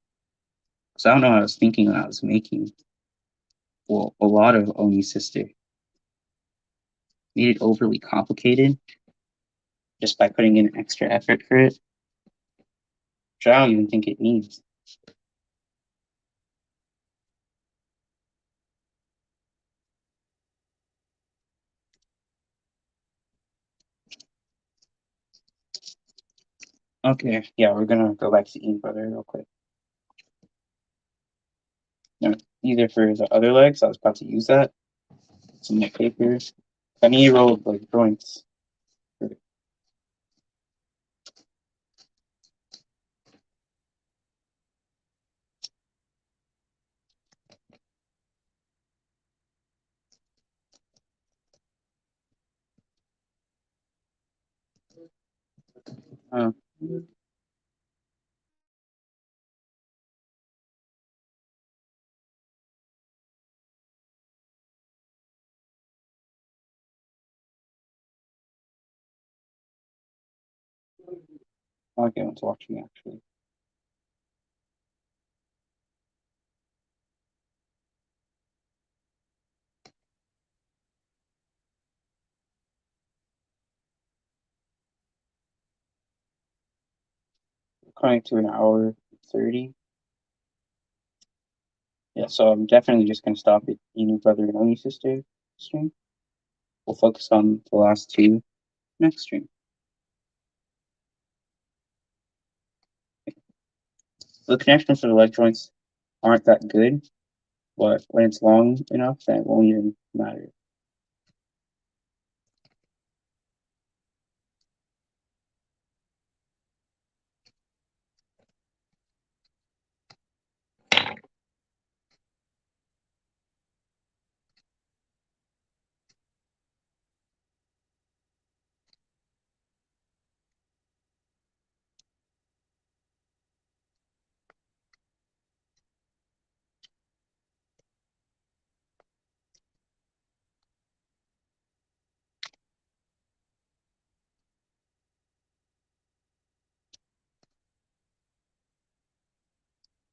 So I don't know what I was thinking when I was making, well, a lot of Oni sister. Made it overly complicated just by putting in extra effort for it, which I don't even think it needs. Okay, yeah, we're gonna go back to Ian Brother real quick. No, either for the other legs, I was about to use that. Some more papers. I need to roll like joints. Uh, okay, I was watching actually. Coming to an hour 30. Yeah, so I'm definitely just gonna stop at Inu brother and Oni sister stream. We'll focus on the last two next stream. The connections for the leg joints aren't that good, but when it's long enough, then it won't even matter.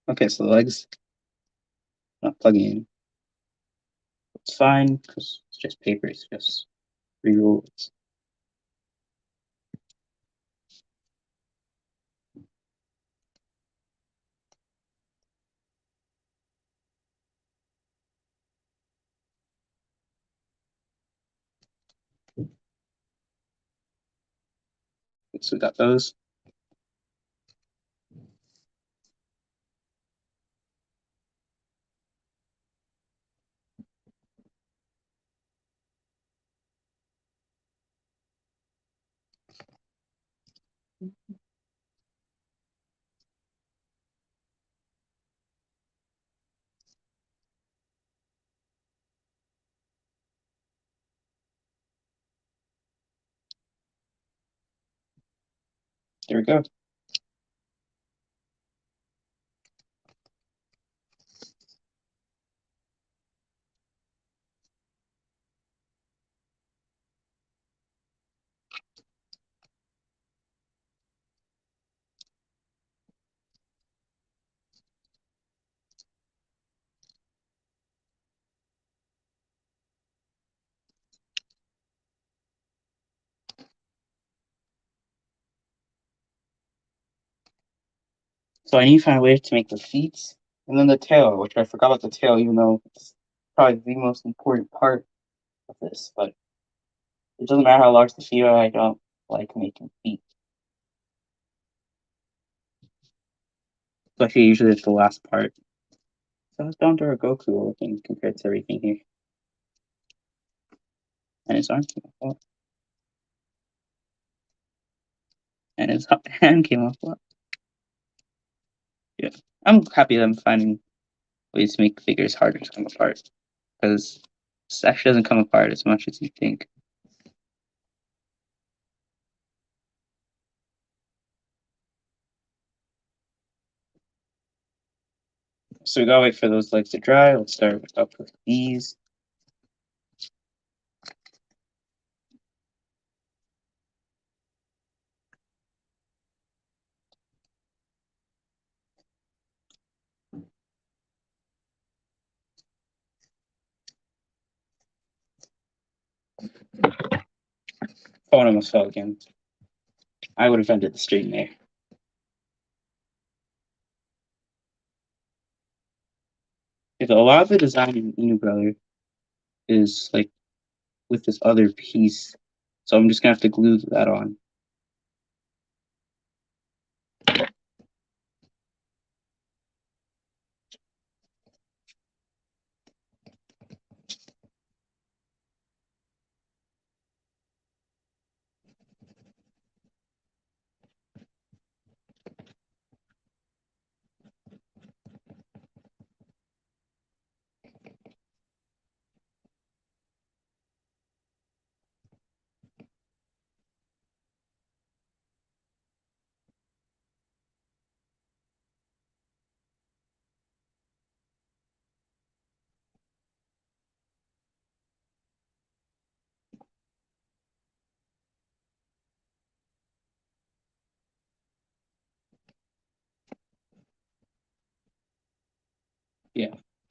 Okay, so the legs not plugging in. It's fine because it's just paper. It's just re-rules. So we got those. There we go. So I need to find a way to make the feet and then the tail, which I forgot about the tail, even though it's probably the most important part of this. But it doesn't matter how large the feet are. I don't like making feet. So actually, usually it's the last part. So it's down to our Goku looking compared to everything here. And his arm came off well. And his hand came off well. Yeah. I'm happy that I'm finding ways to make figures harder to come apart. Because this actually doesn't come apart as much as you think. So we gotta wait for those legs to dry. Let's start up with these. Phone almost fell again. I would have ended the stream there. If a lot of the design in Inu Brother is like with this other piece, so I'm just gonna have to glue that on.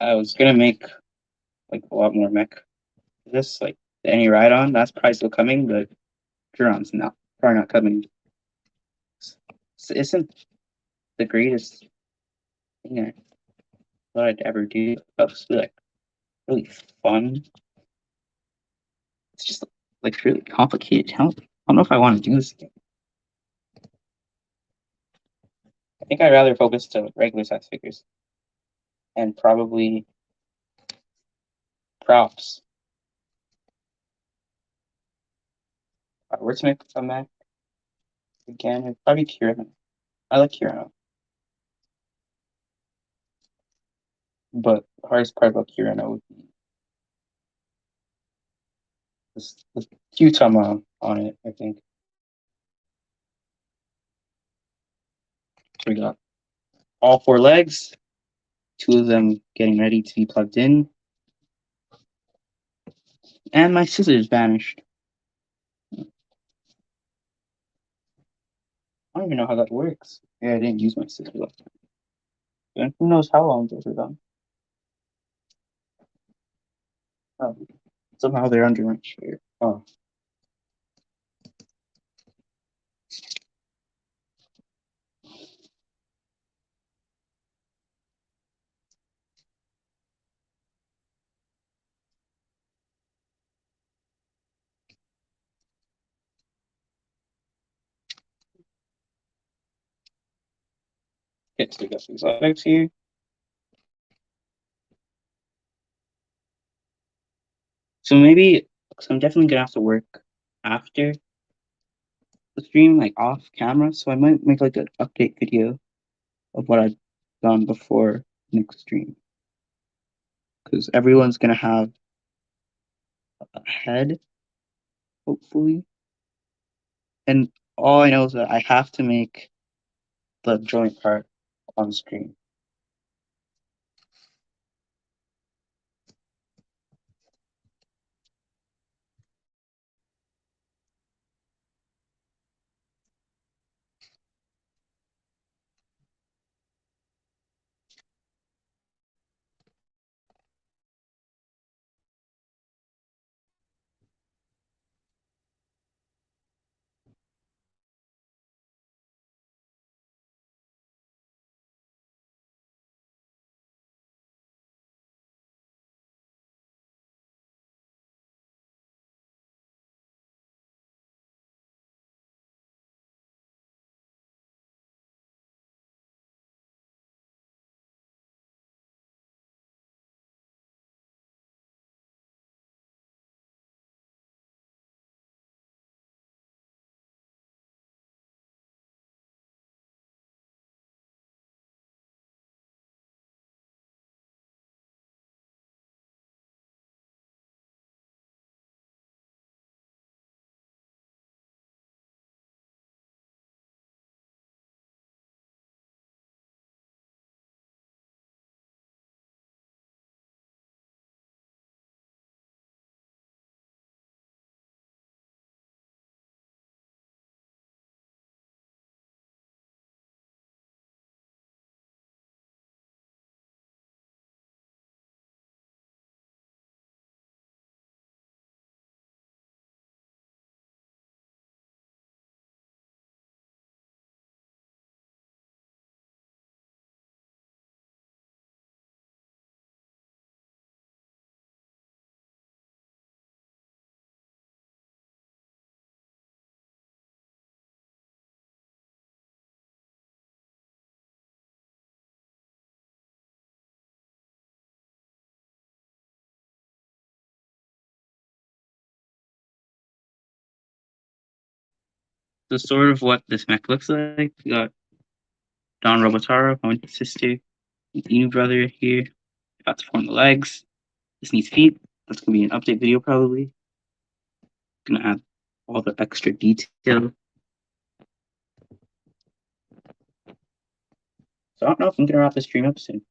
I was gonna make like a lot more mech. This like any ride on that's probably still coming, but Huron's not probably not coming. Isn't the greatest thing I thought I'd ever do. That was like really fun. It's just like really complicated. I don't know if I want to do this again. I think I'd rather focus to regular size figures and probably props. Where to make a mech again? It'd probably Kirano. I like Kirano, but the hardest part about Kirano would be this Qtama on it. I think so we got all four legs, two of them getting ready to be plugged in, and my scissors vanished. I don't even know how that works. Yeah, I didn't use my scissors last time. And who knows how long those are done. Oh, somehow they're under my chair. Oh, okay, so we got these legs here. So maybe, because I'm definitely gonna have to work after the stream, like off camera. So I might make like an update video of what I've done before next stream. Because everyone's gonna have a head, hopefully. And all I know is that I have to make the joint part on screen. So sort of what this mech looks like. We got Don Robotaro, my sister, Inu brother here. Got to form the legs. This needs feet. That's gonna be an update video probably. Gonna add all the extra detail. So I don't know if I'm gonna wrap the stream up soon.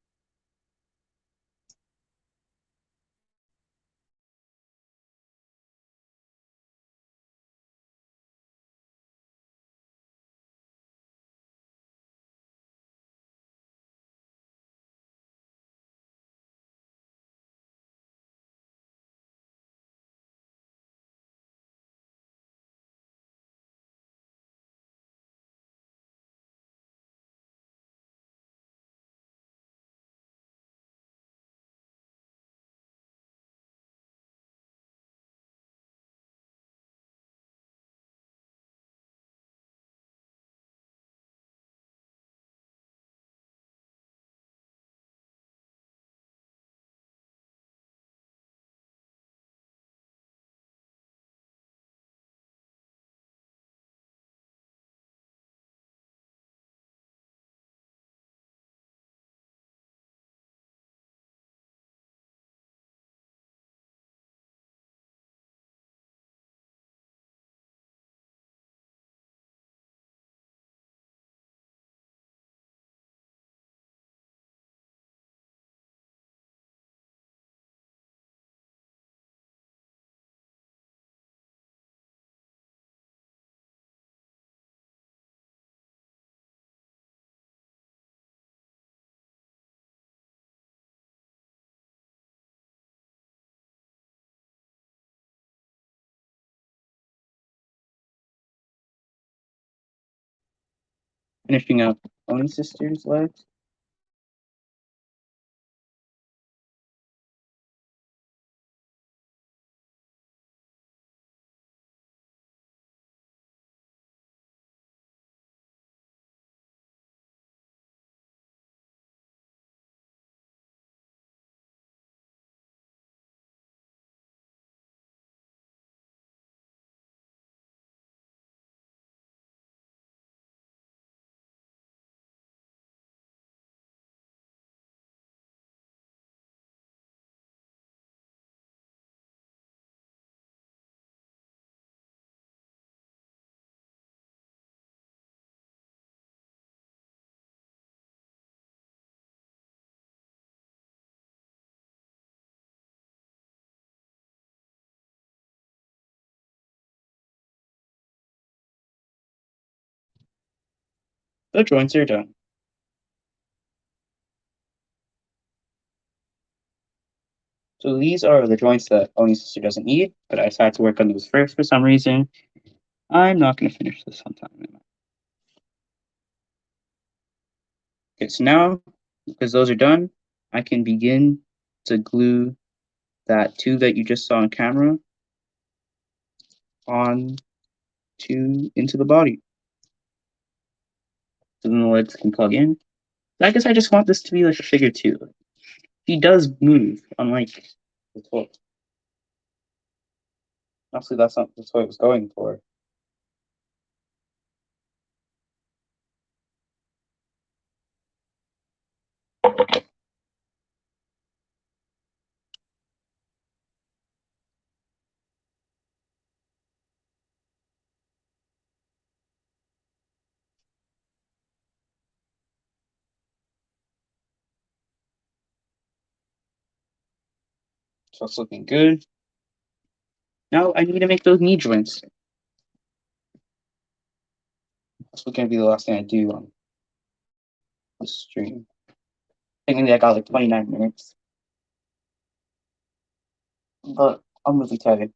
finishing up Oni sister's legs. The joints are done. So these are the joints that Oni sister doesn't need, but I decided to work on those first for some reason. I'm not going to finish this on time. Okay, so now, because those are done, I can begin to glue that tube that you just saw on camera on into the body. So then the legs can plug in. I guess I just want this to be like a figure two. He does move, unlike the toy. Honestly, that's not the toy I was going for. So it's looking good. Now I need to make those knee joints. That's going to be the last thing I do on this stream. Technically, I got like 29 minutes. But I'm really tired.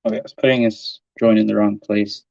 Okay, I was putting this joint in the wrong place.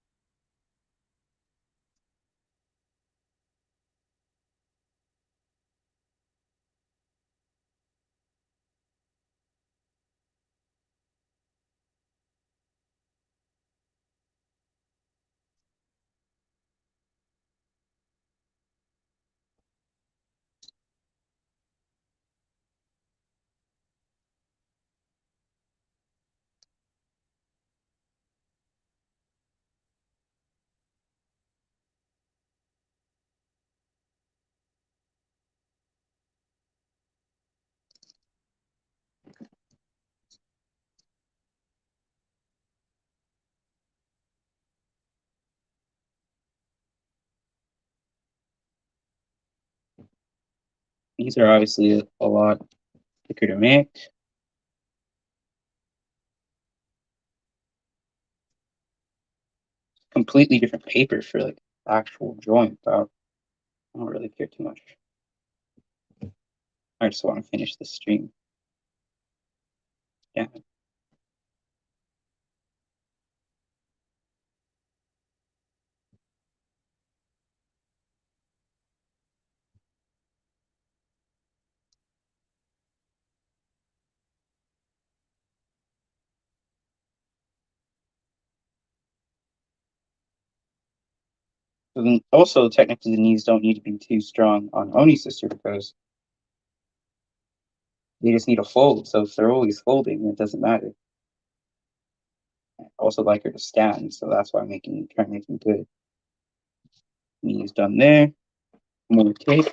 These are obviously a lot thicker to make. Completely different paper for like actual joint, but I don't really care too much. I just want to finish the stream. Yeah. But then also, technically, the knees don't need to be too strong on Oni's sister because they just need a fold. So if they're always folding, it doesn't matter. I also like her to stand, so that's why I'm trying to make them good. Knees done there. More tape.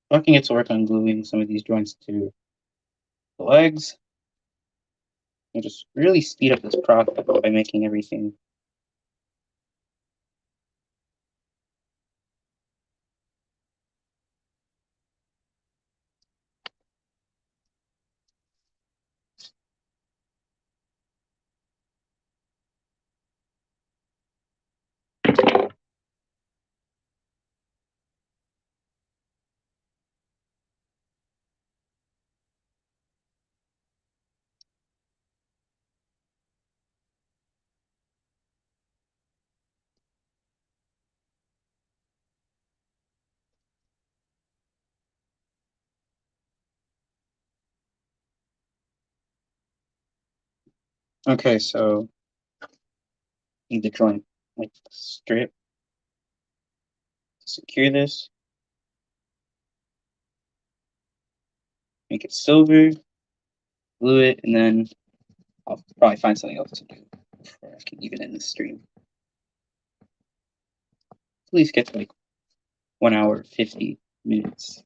I can get to work on gluing some of these joints to the legs. And just really speed up this process by making everything. Okay, so need the joint like strip to secure this. Make it silver, glue it, and then I'll probably find something else to do before I can even end the stream. At least get to like 1 hour 50 minutes.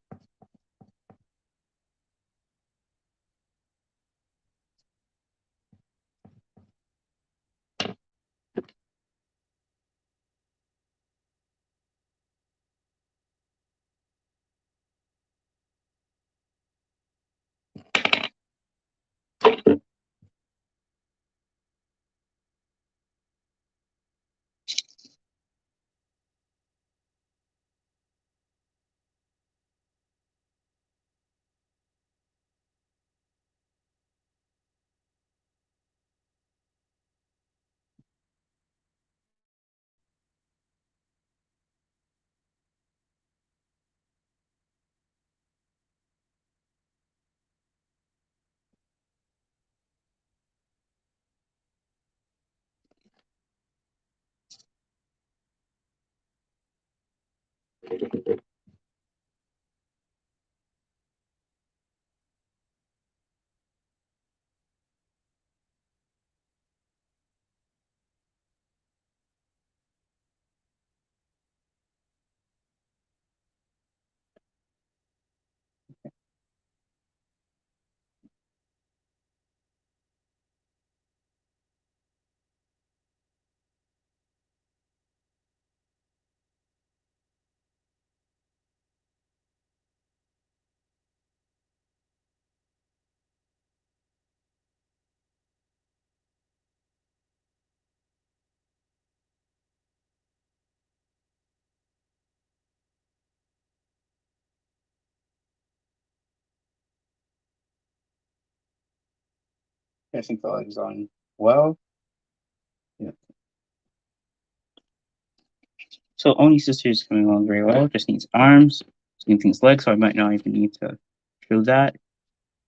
I think the leg's on well. Yeah. So Oni's sister is coming along very well. Just needs arms. Same thing's legs, so I might not even need to show that.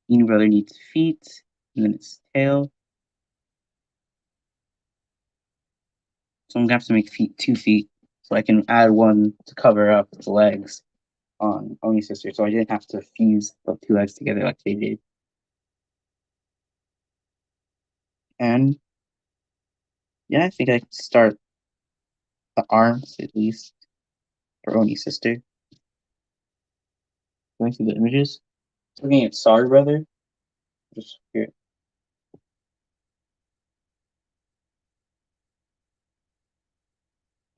Inu brother needs feet, and then its tail. So I'm gonna have to make 2 feet, so I can add one to cover up the legs on Oni Sister, so I didn't have to fuse the two legs together like they did. And yeah, I think I could start the arms at least for Oni Sister. Going through the images. Looking at Sorry Brother. Just here.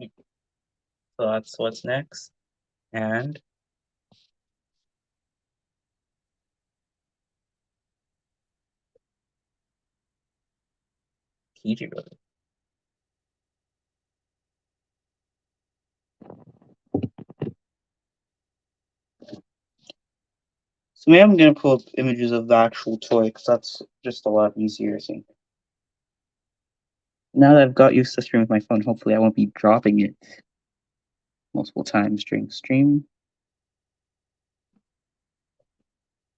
So that's what's next. And Kiji Brother. So maybe I'm gonna pull up images of the actual toy because that's just a lot easier, I think. Now that I've got used to streaming with my phone, hopefully I won't be dropping it multiple times during stream.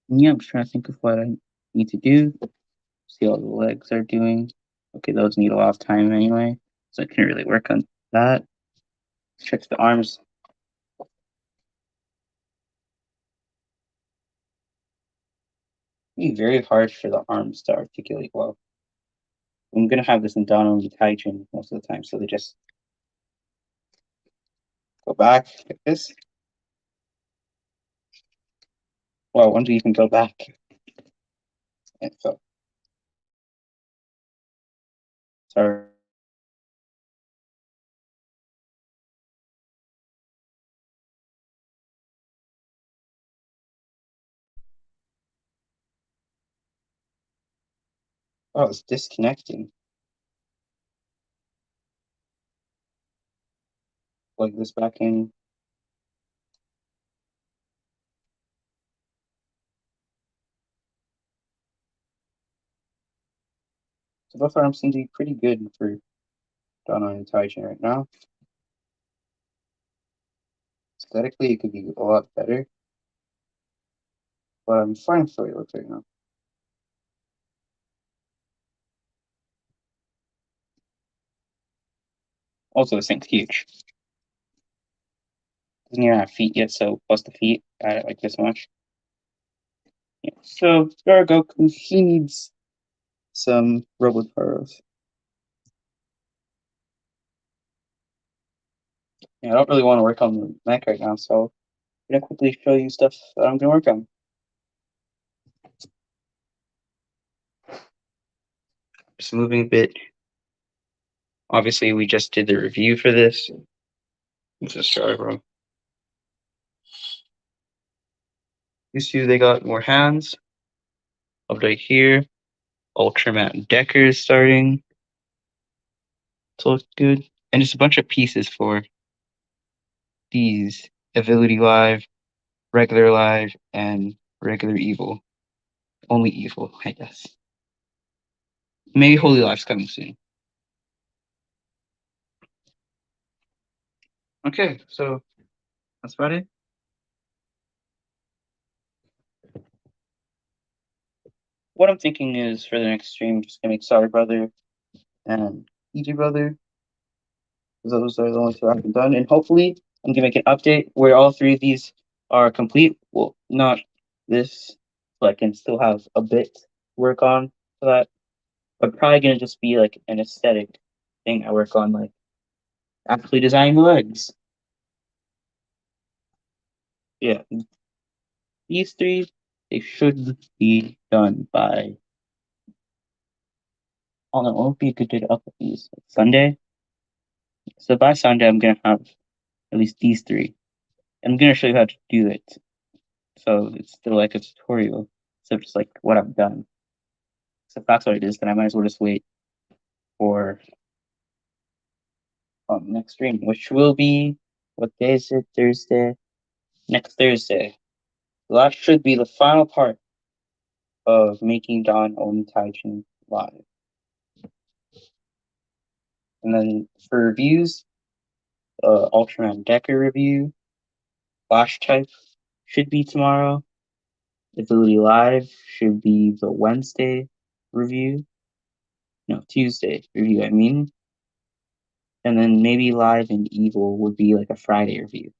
And yeah, I'm just trying to think of what I need to do. See how the legs are doing. Okay, those need a lot of time anyway, so I can't really work on that. Check the arms. It'd be very hard for the arms to articulate well. I'm gonna have this in Onitaijin most of the time, so they just go back like this. Well, when do you even go back? And so, sorry. Oh, it's disconnecting. Plug this back in. So both arms seem to be pretty good for Onitaijin right now. Aesthetically, it could be a lot better, but I'm fine with the way it looks right now. Also, this thing's huge. Doesn't even have feet yet, so plus the feet, add it like this much. Yeah. So Goku, he needs some Robotaros. Yeah, I don't really want to work on the neck right now, so I'm gonna quickly show you stuff that I'm gonna work on. Just moving a bit. Obviously, we just did the review for this. Let's just try, bro. These two, they got more hands. Up right here, Ultraman Decker is starting to look good. And just a bunch of pieces for these Ability Live, Regular Live, and Regular Evil. Only Evil, I guess. Maybe Holy Live's coming soon. Okay, so that's about it. What I'm thinking is for the next stream, just gonna make Sorry Brother and EG Brother. Those are the only two I've done, and hopefully I'm gonna make an update where all three of these are complete. Well, not this, so I can still have a bit to work on for that. But probably gonna just be like an aesthetic thing I work on, like actually designing the legs. Yeah, these three they should be done by. Oh no, it won't be a good day to upload these. Sunday. So by Sunday, I'm gonna have at least these three. I'm gonna show you how to do it. So it's still like a tutorial, except just like what I've done. So if that's what it is, then I might as well just wait for next stream, which will be what day is it? Thursday. Next Thursday. So that should be the final part of making Dawn Onitaijin live. And then for reviews, Ultraman Decker review, Flash Type should be tomorrow. Ability Live should be the Wednesday review. No, Tuesday review, I mean. And then maybe Live and Evil would be like a Friday review.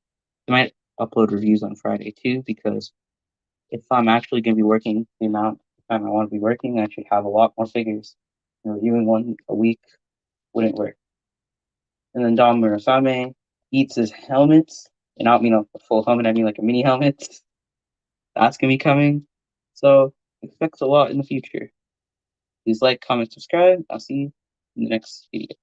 I might upload reviews on Friday too, because if I'm actually going to be working the amount of time I want to be working, I should have a lot more figures. Reviewing one a week wouldn't work. And then Dom Murasame eats his helmets, and not mean a full helmet, I mean like a mini helmet. That's gonna be coming. So expect a lot in the future. Please like, comment, subscribe. I'll see you in the next video.